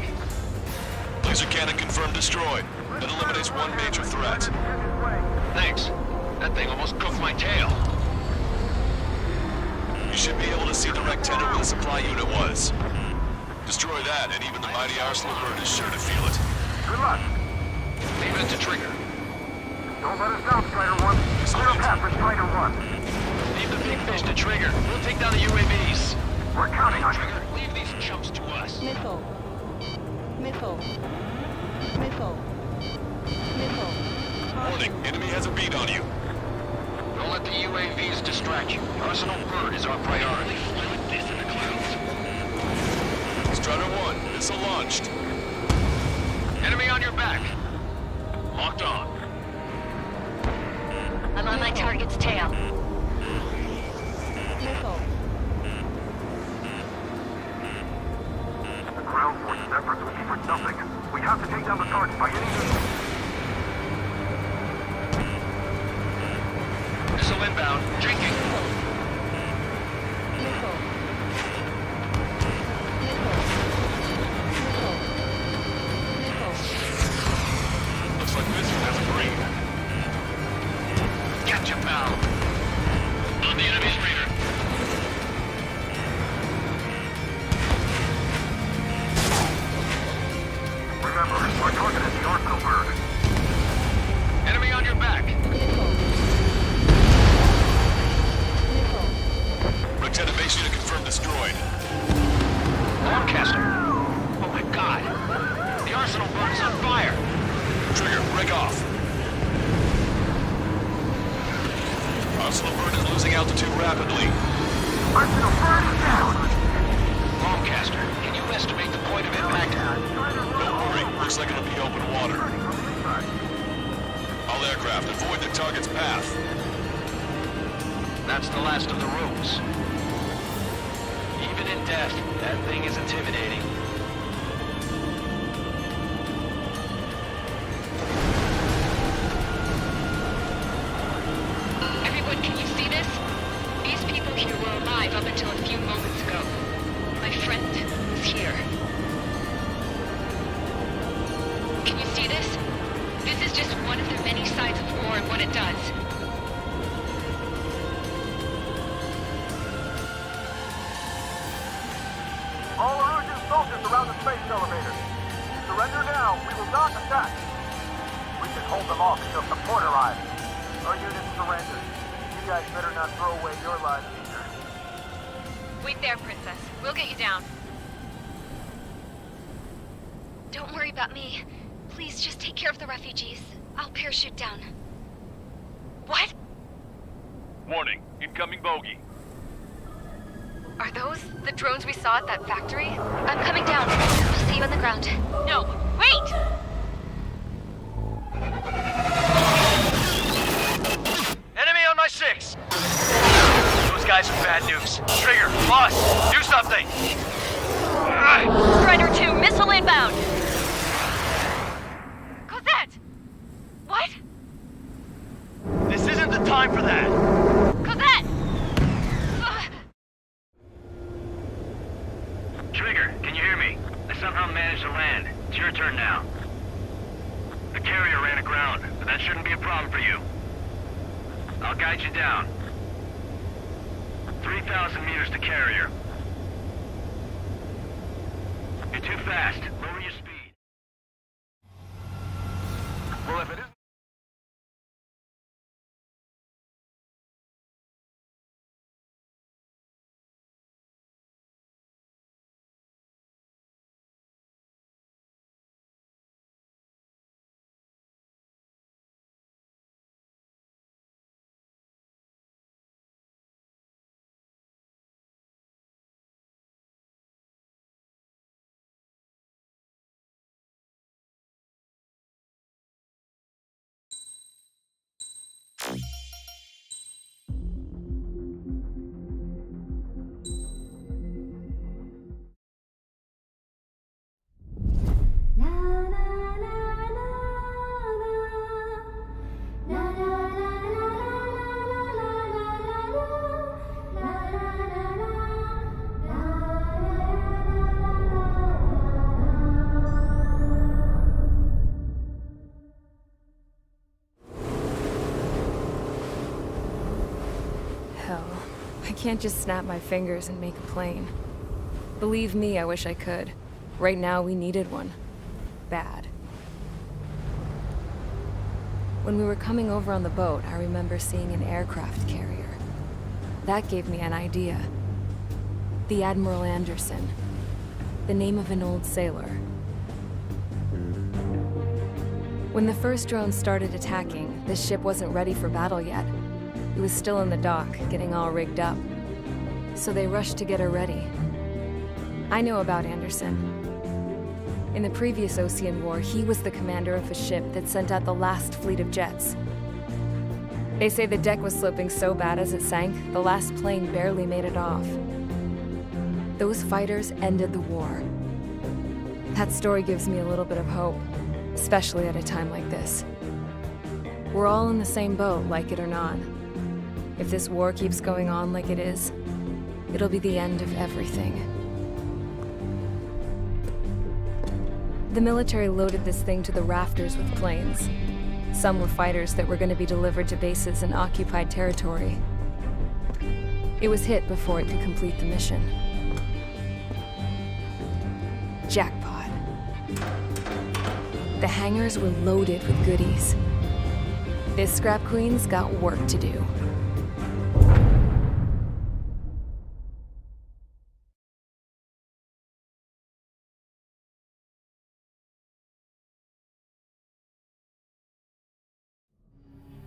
Laser cannon confirmed destroyed. That eliminates one major threat. Thanks. That thing almost cooked my tail. You should be able to see the rectangle where the supply unit was. Destroy that, and even the mighty Arsenal bird is sure to feel it. Good luck. Leave it to Trigger. Don't let us down, Strider 1. Clear a path for Strider 1. Leave the big fish to Trigger. We'll take down the UAVs. We're counting on you. Trigger, leave these chumps to us. Warning, enemy has a beat on you. Don't let the UAVs distract you. Arsenal bird is our priority. Fly with this in the clouds. Strider 1, missile launched. Enemy on your back. Locked on. I'm on my target's tail. The ground forces efforts will be for nothing. We have to take down the target by any means. Missile inbound. Jinking. Looks like this one has a brain. Gotcha, pal. On the enemy's radar. Remember, our target is the Arsenal bird. Enemy on your back. Lieutenant base unit confirmed destroyed. Lancaster. Oh my god. The Arsenal bird is on fire. Trigger, break off. Arsenal bird is losing altitude rapidly. Arsenal bird is down. Lancaster, can you estimate the point of impact? Don't worry, looks like it'll be open water. All aircraft, avoid the target's path. That's the last of the ropes. Even in death, that thing is intimidating. Everyone, can you see this? These people here were alive up until a few moments ago. My friend, here. Can you see this? This is just one of the many sides of war and what it does. All Erusian soldiers around the space elevator. Surrender now. We will not attack. We can hold them off until support arrives. Our units surrendered. You guys better not throw away your lives either. Wait there, Princess. We'll get you down. Don't worry about me. Please just take care of the refugees. I'll parachute down. What? Warning, incoming bogey. Are those the drones we saw at that factory? I'm coming down. I'll see you on the ground. No, wait! Enemy on my 6! Those guys are bad news. Trigger, boss, do something! Strider 2, missile inbound! Cosette! What? This isn't the time for that! Cosette! Trigger, can you hear me? I somehow managed to land. It's your turn now. The carrier ran aground, but that shouldn't be a problem for you. I'll guide you down. 3,000 meters to carrier. You're too fast. Lower your speed. Well, if it isn't... Hell, I can't just snap my fingers and make a plane. Believe me, I wish I could. Right now, we needed one. Bad. When we were coming over on the boat, I remember seeing an aircraft carrier. That gave me an idea. The Admiral Anderson. The name of an old sailor. When the first drone started attacking, the ship wasn't ready for battle yet. It was still in the dock, getting all rigged up. So they rushed to get her ready. I know about Anderson. In the previous Osean War, he was the commander of a ship that sent out the last fleet of jets. They say the deck was sloping so bad as it sank, the last plane barely made it off. Those fighters ended the war. That story gives me a little bit of hope, especially at a time like this. We're all in the same boat, like it or not. If this war keeps going on like it is, it'll be the end of everything. The military loaded this thing to the rafters with planes. Some were fighters that were going to be delivered to bases in occupied territory. It was hit before it could complete the mission. Jackpot. The hangars were loaded with goodies. This Scrap Queen's got work to do.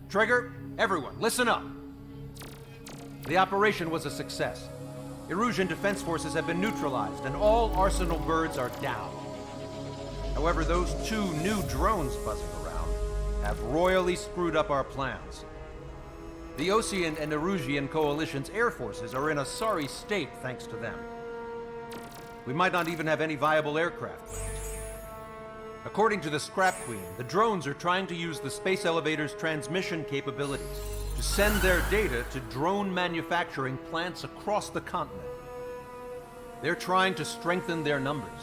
Trigger, everyone, listen up. The operation was a success. Erusian defense forces have been neutralized, and all Arsenal birds are down. However, those 2 new drones buzzing around have royally screwed up our plans. The Osean and Erusian coalition's air forces are in a sorry state thanks to them. We might not even have any viable aircraft left. According to the Scrap Queen, the drones are trying to use the space elevator's transmission capabilities to send their data to drone manufacturing plants across the continent. They're trying to strengthen their numbers.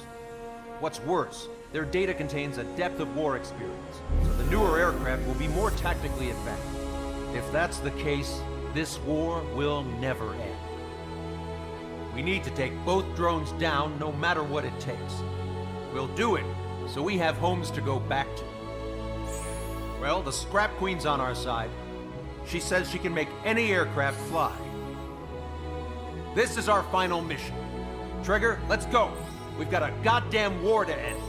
What's worse, their data contains a depth of war experience, so the newer aircraft will be more tactically effective. If that's the case, this war will never end. We need to take both drones down no matter what it takes. We'll do it so we have homes to go back to. Well, the Scrap Queen's on our side. She says she can make any aircraft fly. This is our final mission. Trigger, let's go. We've got a goddamn war to end.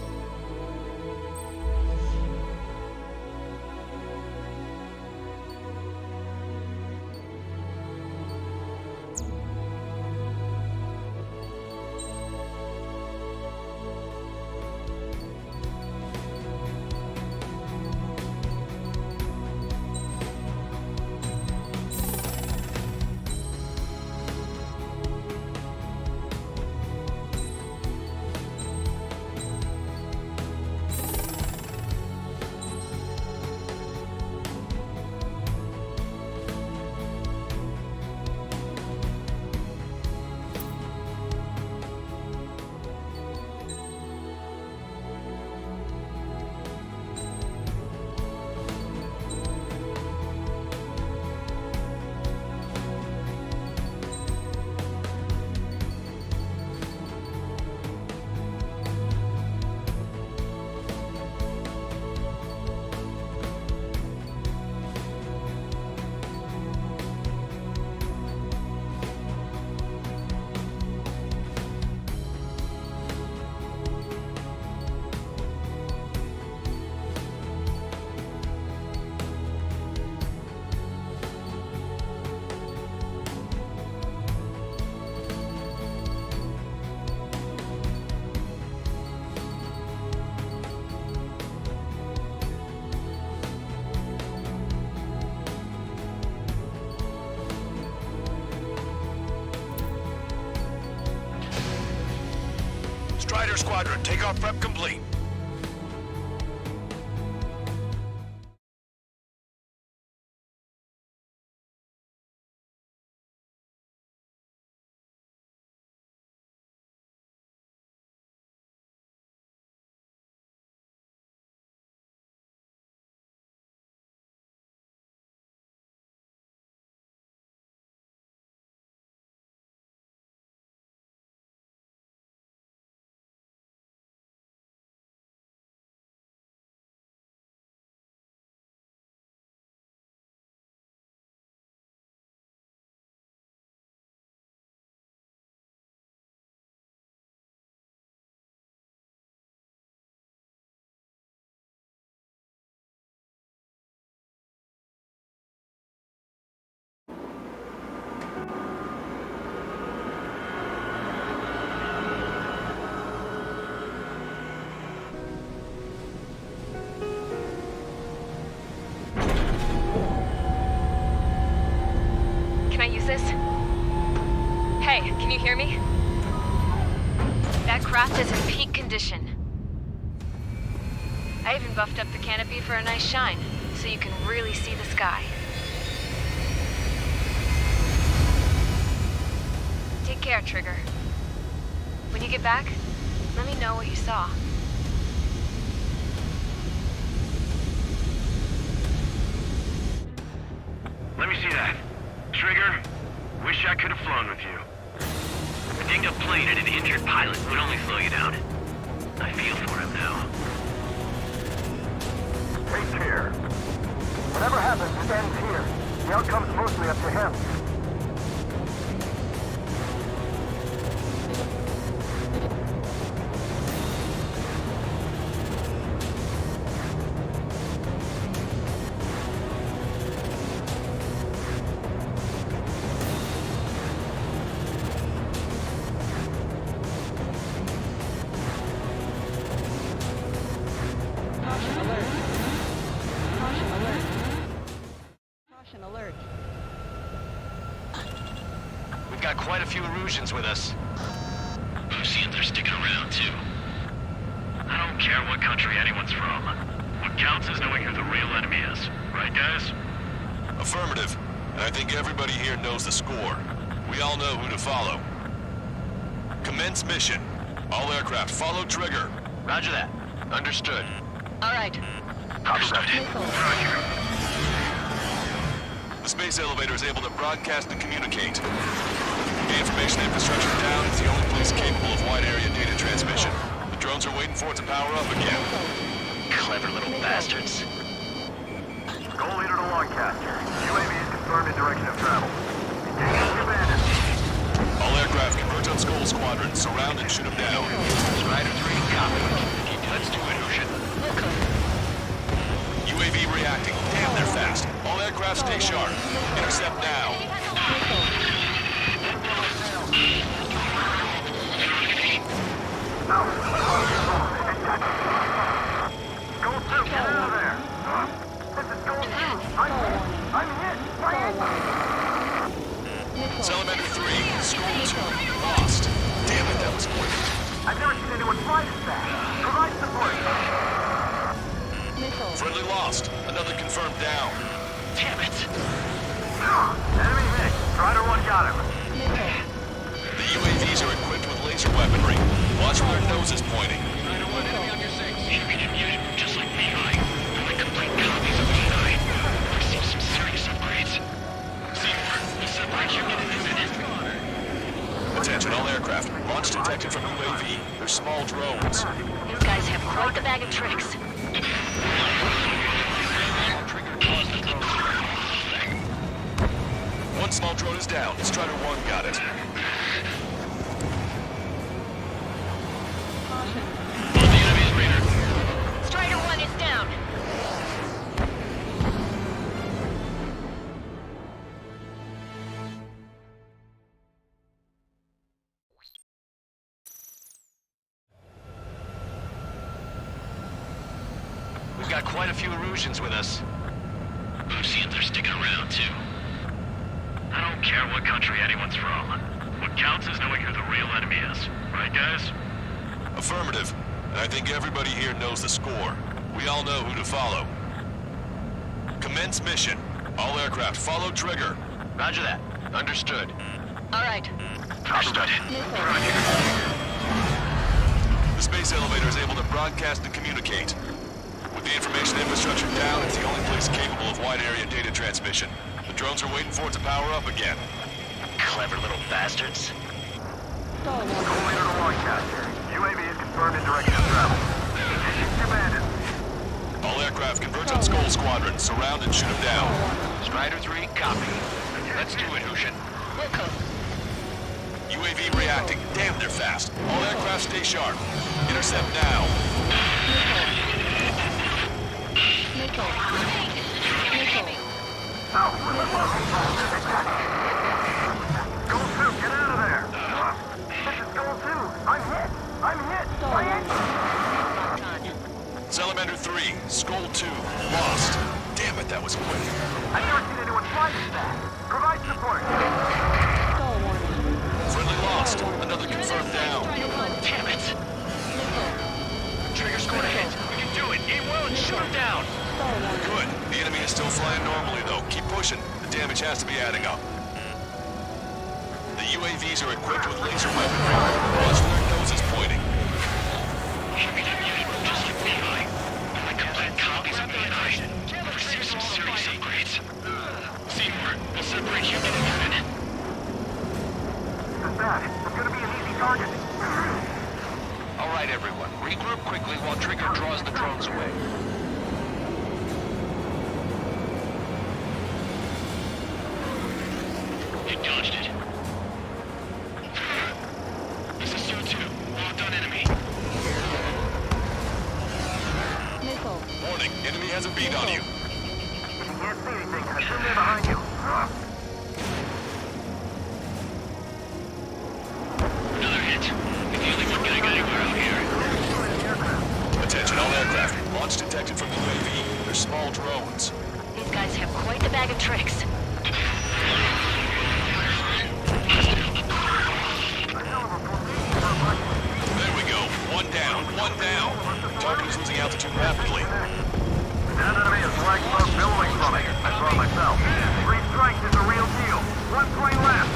Strider Squadron, takeoff prep complete. This? Hey, can you hear me? That craft is in peak condition. I even buffed up the canopy for a nice shine, so you can really see the sky. Take care, Trigger. When you get back, let me know what you saw. Let me see that. Trigger, wish I could have flown with you. A dinged up plane and an injured pilot would only slow you down. I feel for him now. Take care. Whatever happens, it ends here. The outcome's mostly up to him. Got quite a few Erusians with us. Lucians are sticking around, too. I don't care what country anyone's from. What counts is knowing who the real enemy is. Right, guys? Affirmative. And I think everybody here knows the score. We all know who to follow. Commence mission. All aircraft follow trigger. Roger that. Understood. All right. The space elevator is able to broadcast and communicate. The information infrastructure down is the only place capable of wide area data transmission. The drones are waiting for it to power up again. Clever little bastards. Goal leader to Lancaster. UAV is confirmed in direction of travel. Engaging the bandits. All aircraft converge on Skull Squadron. Surround and shoot them down. Strider 3, copy. Let's do it, Ocean. UAV reacting. Damn, they're fast. All aircraft stay sharp. Intercept now. Goal 2, get out of there. This is Goal 2. I'm hit. Salamander 3, Skull 2, lost. Damn it, that was quick. I've never seen anyone fly this fast. Provide support. Friendly lost. Another confirmed down. Damn it. Enemy hit. Strider 1 got him. The UAVs are equipped with laser weaponry. Watch where their nose is pointing. You can immune just like Mihai. They're like complete copies of Mihai. I've seen some serious upgrades. Seymour, we'll separate you in a minute. Attention all aircraft. Launch detected from UAV. They're small drones. These guys have quite the bag of tricks. One small drone is down. Strider 1 got it. Strider 1 is down. We've got quite a few Erusians with us. Lucians are sticking around, too. I don't care what country anyone's from. What counts is knowing who the real enemy is. Right, guys? Affirmative. And I think everybody here knows the score. We all know who to follow. Commence mission. All aircraft follow trigger. Roger that. Understood. All right. Understood. The space elevator is able to broadcast and communicate. With the information infrastructure down, it's the only place capable of wide area data transmission. The drones are waiting for it to power up again. Clever little bastards. Goal leader to Lancaster. UAV is confirmed in direction of travel. Engaging the bandits. All aircraft converge on Skull Squadron. Surround and shoot them down. Strider 3, copy. Let's do it, Hushin. UAV reacting. Damn, they're fast. All aircraft stay sharp. Intercept now. Goal 2, get out of there. This is Goal 2. I'm hit. Salamander 3, Skull 2, lost. Damn it, that was quick. I've never seen anyone fly this fast. Provide support. Friendly lost. Another confirmed down. Damn it. Trigger scored a hit. We can do it. Aim well and shoot him down. Good. The enemy is still flying normally, though. Keep pushing. The damage has to be adding up. The UAVs are equipped with laser weaponry. Watch where their nose is pointing. You can immune just like Mihai. They're like complete copies of Mihai. I've received some serious upgrades. Seymour, we'll separate you in a minute. This is bad. It's gonna be an easy target. All right, everyone. Regroup quickly while Trigger draws the drones away. You dodged it. This is Su-2. Locked on enemy. Warning, enemy has a bead on you. You can't see anything. Assume they're behind you. Another hit. You're the only one getting anywhere out here. Attention all aircraft. Launch detected from the UAV. They're small drones. These guys have quite the bag of tricks. There we go. One down. Target is losing altitude rapidly. That enemy is flag smoke billowing from it. I saw it myself. 3 strikes is a real deal. 1 plane left.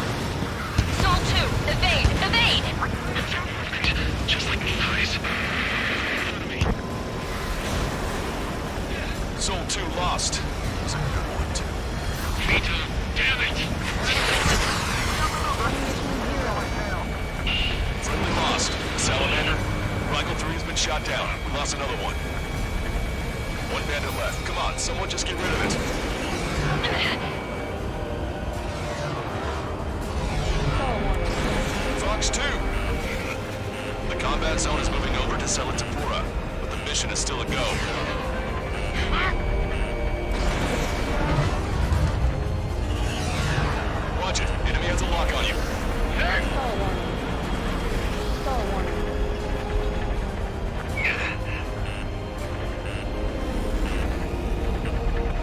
Sol 2, evade! Someone just get rid of it. Fox 2! The combat zone is moving over to Selatapura, but the mission is still a go. Watch it. Enemy has a lock on you.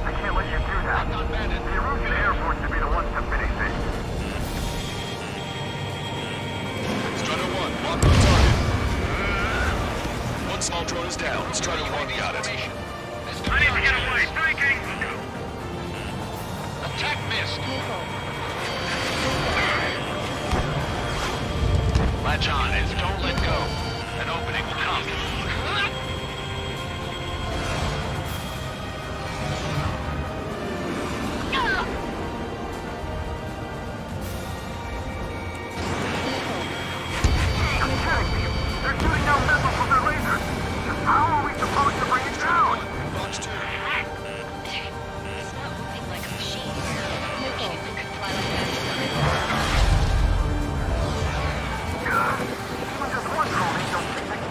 I can't let you do that. The Erusian Air Force should be the ones to finish this. Strider 1, lock on target. One small drone is down. Strider 1 got it. I need to get away. Breaking! Attack missed. Latch on is don't let go. An opening will come. They're shooting down missiles with their lasers. How are we supposed to bring it down? Fox 2. It's not moving like a machine. No human could fly like that. Even just one drone ain't no picnic.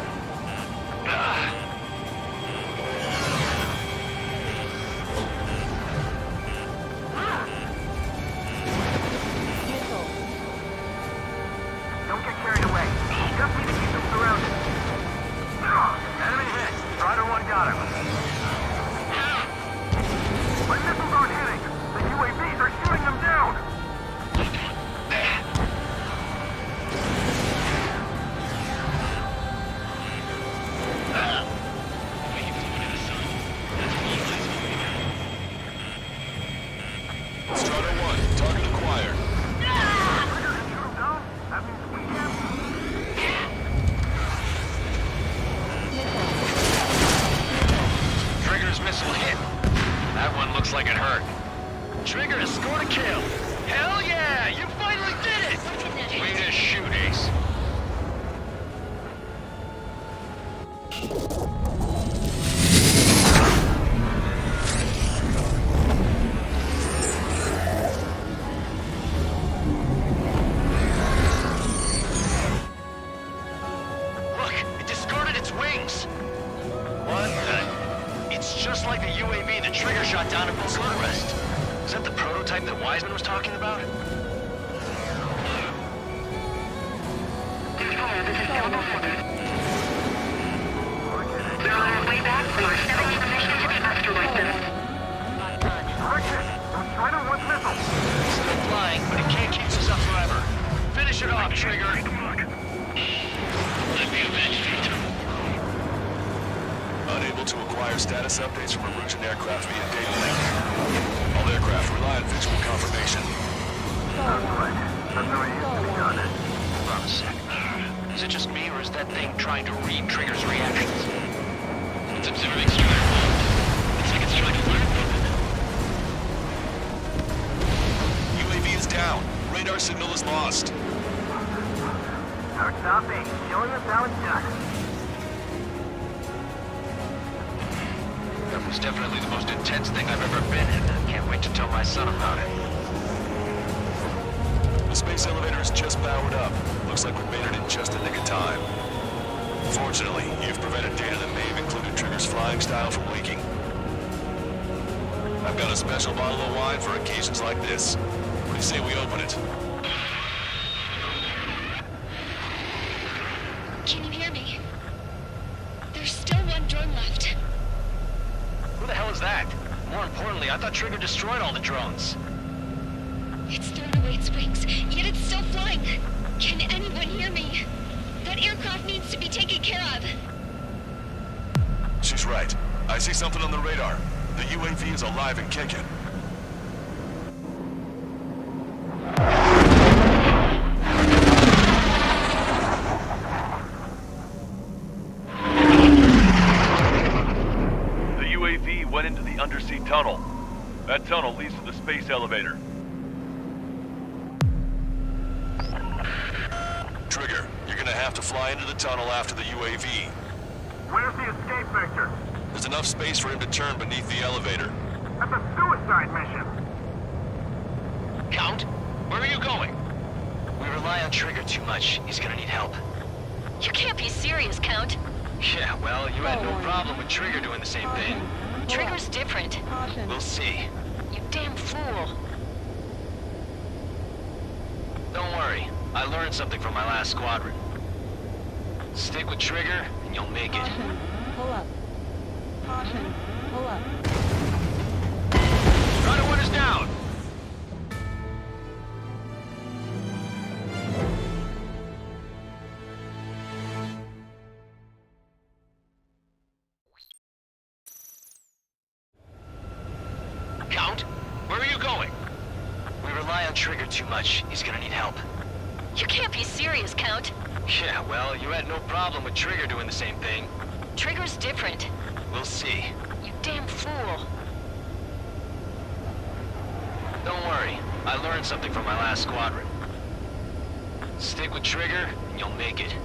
Don't get carried away. Just need to keep them surrounded. Enemy hit. Strider 1 got him. My missiles aren't hitting. The UAVs are shooting them down. Strider 1, target acquired. That means we have... Trigger's missile hit. That one looks like it hurt. Trigger has scored a kill. Hell yeah! You finally did it! Way to shoot, Ace. Look, it discarded its wings. What the? It's just like the UAV the Trigger shot down at Bucharest. Is that the prototype that Wiseman was talking about? They're on their way back from our 7th mission to the asteroid belt. Correction! Don't try to one missile! Still flying, but it can't keep us up forever. Finish it off, Trigger. Let me avenge Vito. Unable to acquire status updates from Erusian aircraft via data link. All aircraft rely on visual confirmation. That's right. That's how it used to be done. Hold on a sec. Is it just me, or is that thing trying to read Trigger's reactions? It's observing Strider 1. It's like it's trying to learn from it. UAV is down. Radar signal is lost. Our top 8, showing us how it's done. That was definitely the most intense thing I've ever been in. I can't wait to tell my son about it. The space elevator is just powered up. Looks like we made it in just the nick of time. Fortunately, you've prevented data that may have included Trigger's flying style from leaking. I've got a special bottle of wine for occasions like this. What do you say we open it? Can you hear me? There's still one drone left. Who the hell is that? More importantly, I thought Trigger destroyed all the drones. It's thrown away its wings, yet it's still flying. Can anyone hear me? That aircraft needs to be taken care of. She's right. I see something on the radar. The UAV is alive and kicking. The UAV went into the undersea tunnel. That tunnel leads to the space elevator. Trigger, you're gonna have to fly into the tunnel after the UAV. Where's the escape vector? There's enough space for him to turn beneath the elevator. That's a suicide mission! Count, where are you going? We rely on Trigger too much. He's gonna need help. You can't be serious, Count. Yeah, well, you had no problem with Trigger doing the same thing. Trigger's different. We'll see. You damn fool. Don't worry. I learned something from my last squadron. Stick with Trigger, and you'll make it. Pull up. Caution. Pull up. Strider 1 is down! Count, where are you going? We rely on Trigger too much. He's gonna need help. You can't be serious, Count. Yeah, well, you had no problem with Trigger doing the same thing. Trigger's different. We'll see. You damn fool. Don't worry. I learned something from my last squadron. Stick with Trigger, and you'll make it.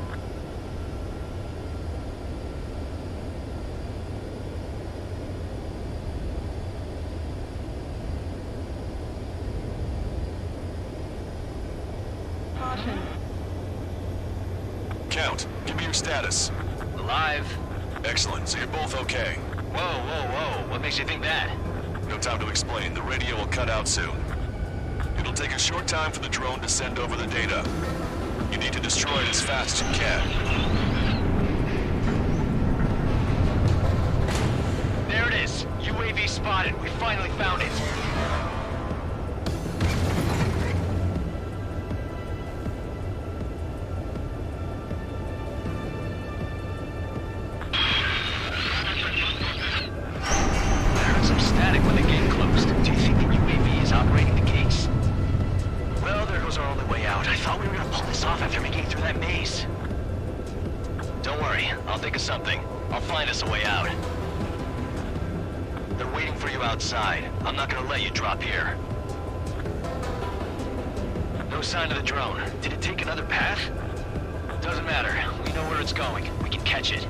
Caution. Count, give me your status. Alive. Excellent, so you're both okay. Whoa, whoa, whoa. What makes you think that? No time to explain. The radio will cut out soon. It'll take a short time for the drone to send over the data. You need to destroy it as fast as you can. There it is. UAV spotted. We finally found it. Outside. I'm not gonna let you drop here. No sign of the drone. Did it take another path? Doesn't matter. We know where it's going. We can catch it.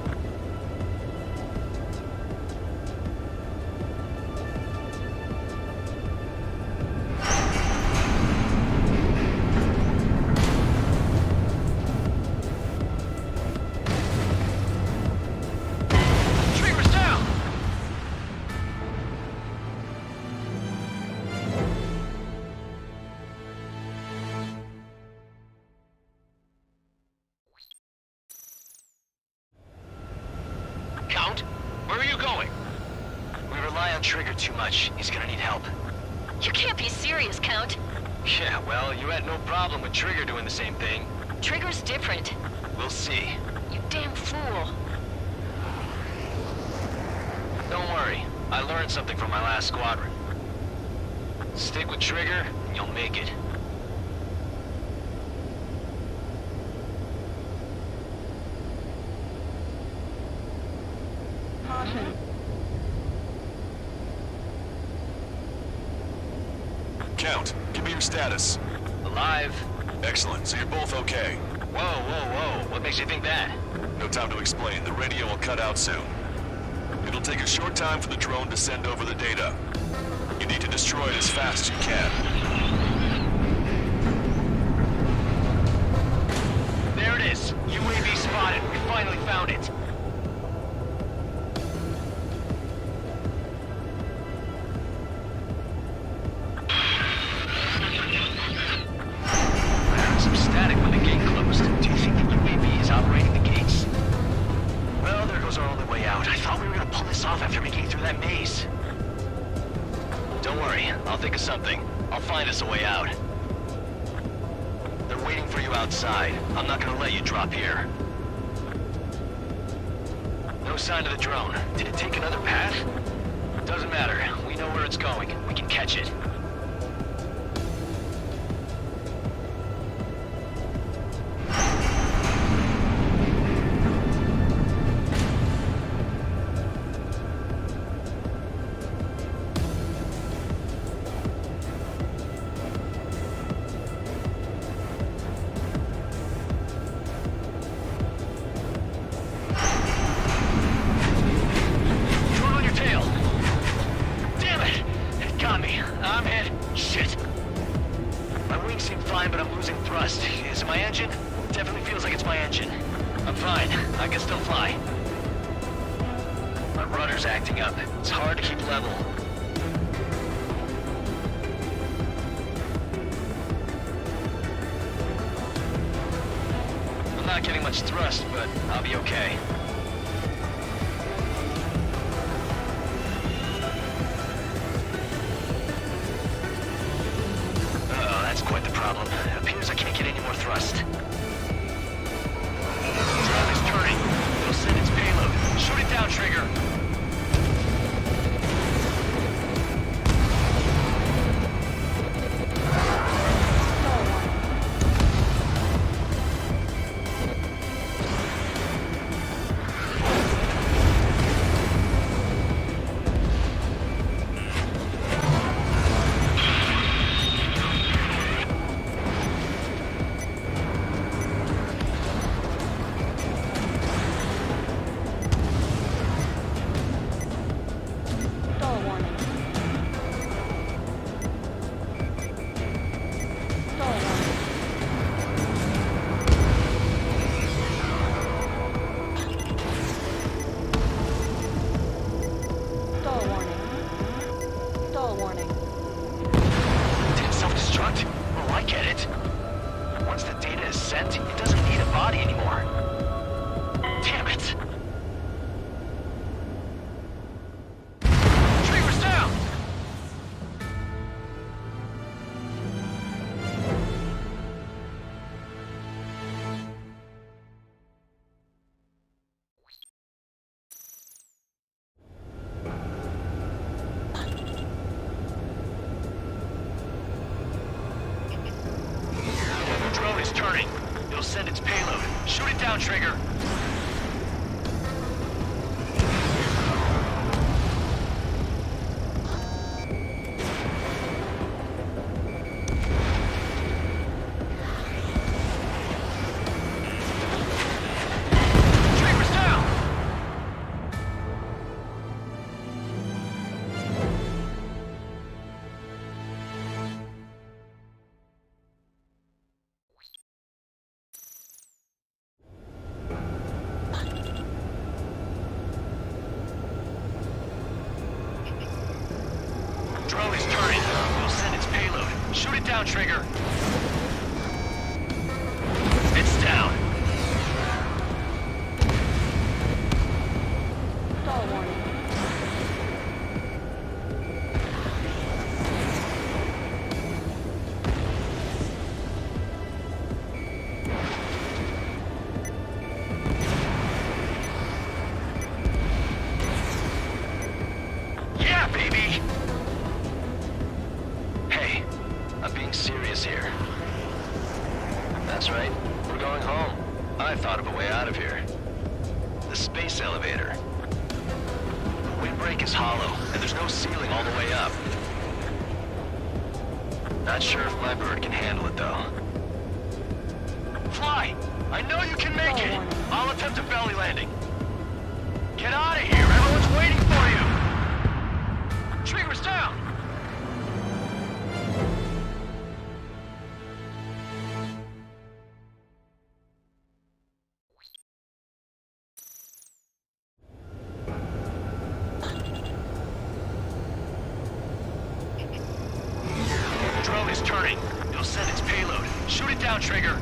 Count, where are you going? We rely on Trigger too much. He's gonna need help. You can't be serious, Count. Yeah, well, you had no problem with Trigger doing the same thing. Trigger's different. We'll see. You damn fool. Don't worry. I learned something from my last squadron. Stick with Trigger, and you'll make it. Caution. Count, give me your status. Alive. Excellent, so you're both okay. Whoa, whoa, whoa. What makes you think that? No time to explain. The radio will cut out soon. It'll take a short time for the drone to send over the data. You need to destroy it as fast as you can. There it is. UAV spotted. We finally found it. Some static when the gate closed. Do you think the UAV is operating the gates? Well, there goes our only way out. I thought we were gonna pull this off after making it through that maze. Don't worry, I'll think of something. I'll find us a way out. They're waiting for you outside. I'm not gonna let you drop here. No sign of the drone. Did it take another path? Doesn't matter. We know where it's going. We can catch it. Drone on your tail! Damn it! losing thrust. Is it my engine? Definitely feels like it's my engine. I'm fine. I can still fly. My rudder's acting up. It's hard to keep level. I'm not getting much thrust, but I'll be okay. Uh-oh, that's quite the problem. It appears I can't get any more thrust. Drone is turning. It'll send its payload. Shoot it down, Trigger. Did self-destruct? Oh, I get it. Once the data is sent, it doesn't need a body anymore. Damn it! Trigger's down! Drone is turning. It'll send its payload. Shoot it down, Trigger. Trigger's down! Drone is turning. It'll send its payload. Shoot it down, Trigger. It's down. Yeah, baby! Hey, I'm being serious here. That's right, we're going home. I thought of a way out of here. The space elevator. The windbreak is hollow, and there's no ceiling all the way up. Not sure if my bird can handle it, though. Fly! I know you can make it! I'll attempt a belly landing. Get out of here! Everyone's waiting for you! Trigger's down! Drone is turning. It'll send its payload. Shoot it down, Trigger.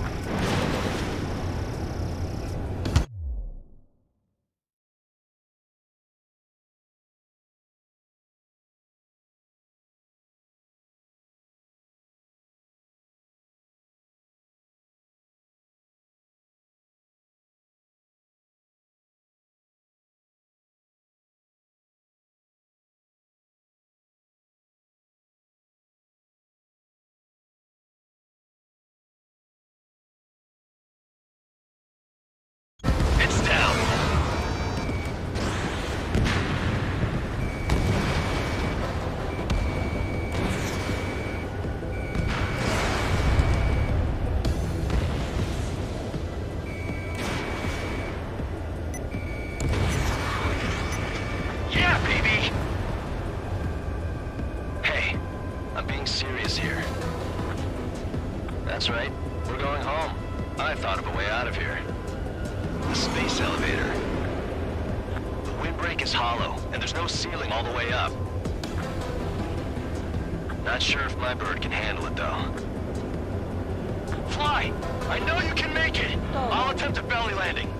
We're going home. I thought of a way out of here. The space elevator. The windbreak is hollow, and there's no ceiling all the way up. Not sure if my bird can handle it, though. Fly! I know you can make it! I'll attempt a belly landing.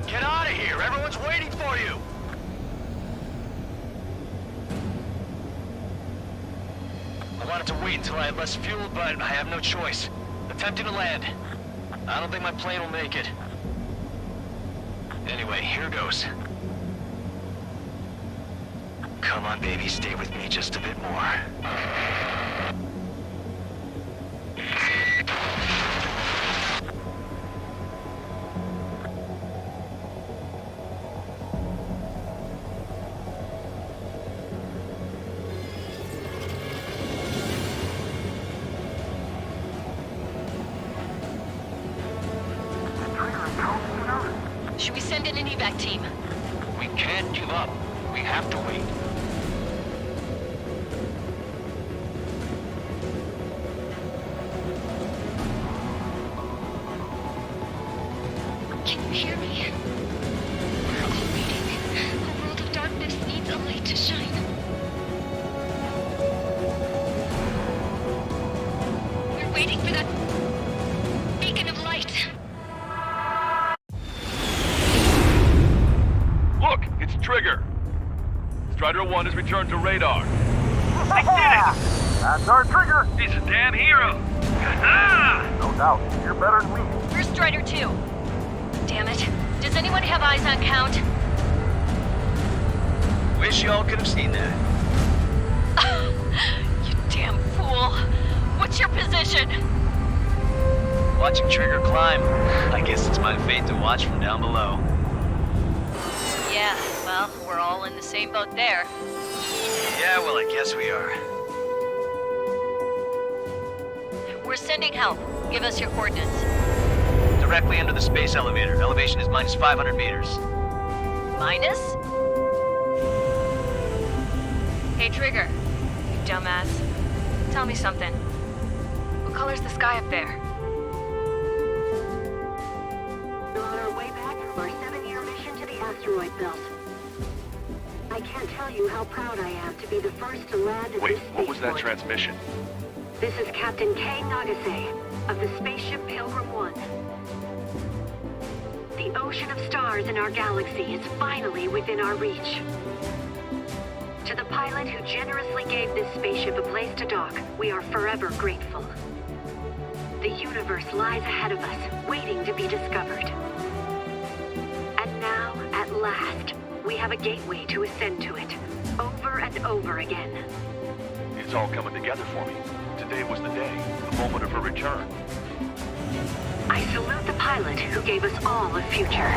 Get out of here! Everyone's waiting for you! I wanted to wait until I had less fuel, but I have no choice. Attempting to land. I don't think my plane will make it. Anyway, here goes. Come on, baby, stay with me just a bit more. Should we send in an evac team? We can't give up. We have to wait. Can you hear me? We're all waiting. A world of darkness needs a light to shine. We're waiting for that beacon of light. Look, it's Trigger. Strider 1 has returned to radar. They did it! That's our Trigger! He's a damn hero. No doubt. You're better than we. Where's Strider 2? Damn it. Does anyone have eyes on Count? Wish y'all could have seen that. You damn fool. What's your position? Watching Trigger climb. I guess it's my fate to watch from down below. Yeah, well, we're all in the same boat there. Yeah, well, I guess we are. We're sending help. Give us your coordinates. Directly under the space elevator. Elevation is minus 500 meters. Minus? Hey, Trigger. You dumbass. Tell me something. What color's the sky up there? We're on our way back from our 7-year mission to the asteroid belt. I can't tell you how proud I am to be the first to land at Wait, this what was that spaceport. transmission? This is Captain Kay Nagase of the spaceship Pilgrim 1. The ocean of stars in our galaxy is finally within our reach. To the pilot who generously gave this spaceship a place to dock, we are forever grateful. The universe lies ahead of us, waiting to be discovered. And now, at last, we have a gateway to ascend to it, over and over again. It's all coming together for me. Today was the day, the moment of her return. I salute the pilot who gave us all a future.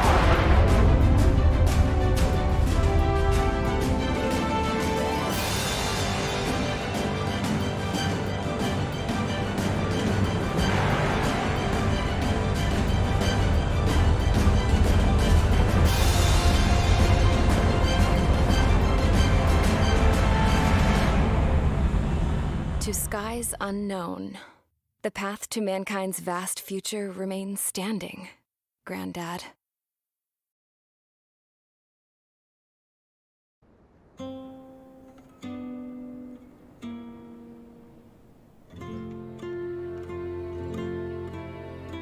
To skies unknown, the path to mankind's vast future remains standing, Granddad.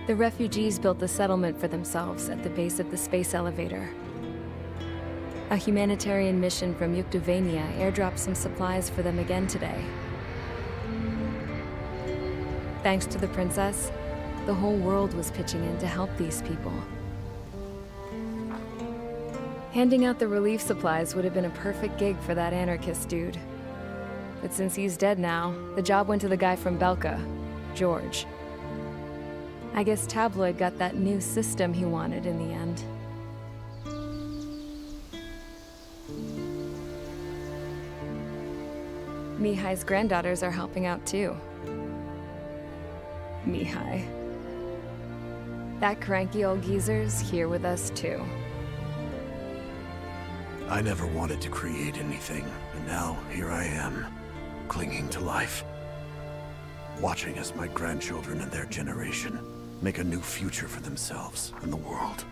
The refugees built a settlement for themselves at the base of the space elevator. A humanitarian mission from Yuktovania airdropped some supplies for them again today. Thanks to the princess, the whole world was pitching in to help these people. Handing out the relief supplies would have been a perfect gig for that anarchist dude. But since he's dead now, the job went to the guy from Belka, George. I guess Tabloid got that new system he wanted in the end. Mihai's granddaughters are helping out too. Mihai. That cranky old geezer's here with us too. I never wanted to create anything, and now here I am, clinging to life. watching as my grandchildren and their generation make a new future for themselves and the world.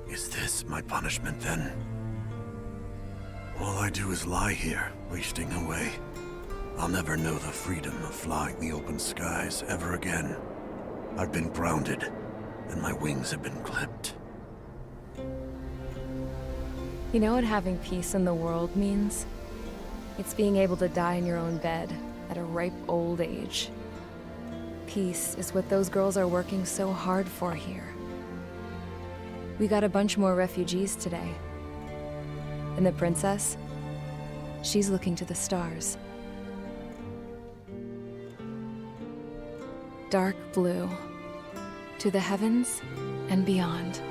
Is this my punishment then? All I do is lie here, wasting away. I'll never know the freedom of flying the open skies ever again. I've been grounded, and my wings have been clipped. You know what having peace in the world means? It's being able to die in your own bed at a ripe old age. Peace is what those girls are working so hard for here. We got a bunch more refugees today. And the princess? She's looking to the stars. Dark blue. To the heavens and beyond.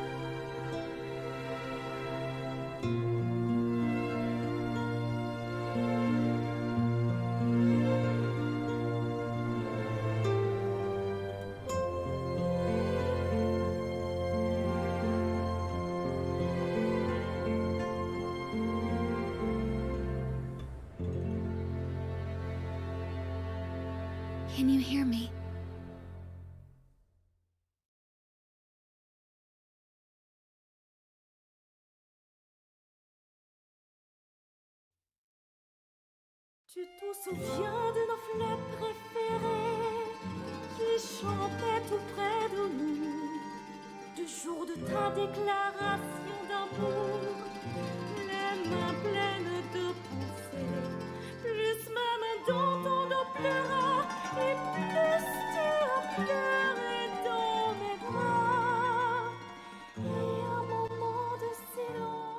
Can you hear me? Tu te souviens de nos fleurs préférées qui chantaient tout près de nous, du jour de ta déclaration d'amour, les mains pleines de pensées, plus même dans ton dos pleura, et plus tu as pleuré dans mes bras, et un moment de silence.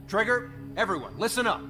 Trigger, everyone, listen up.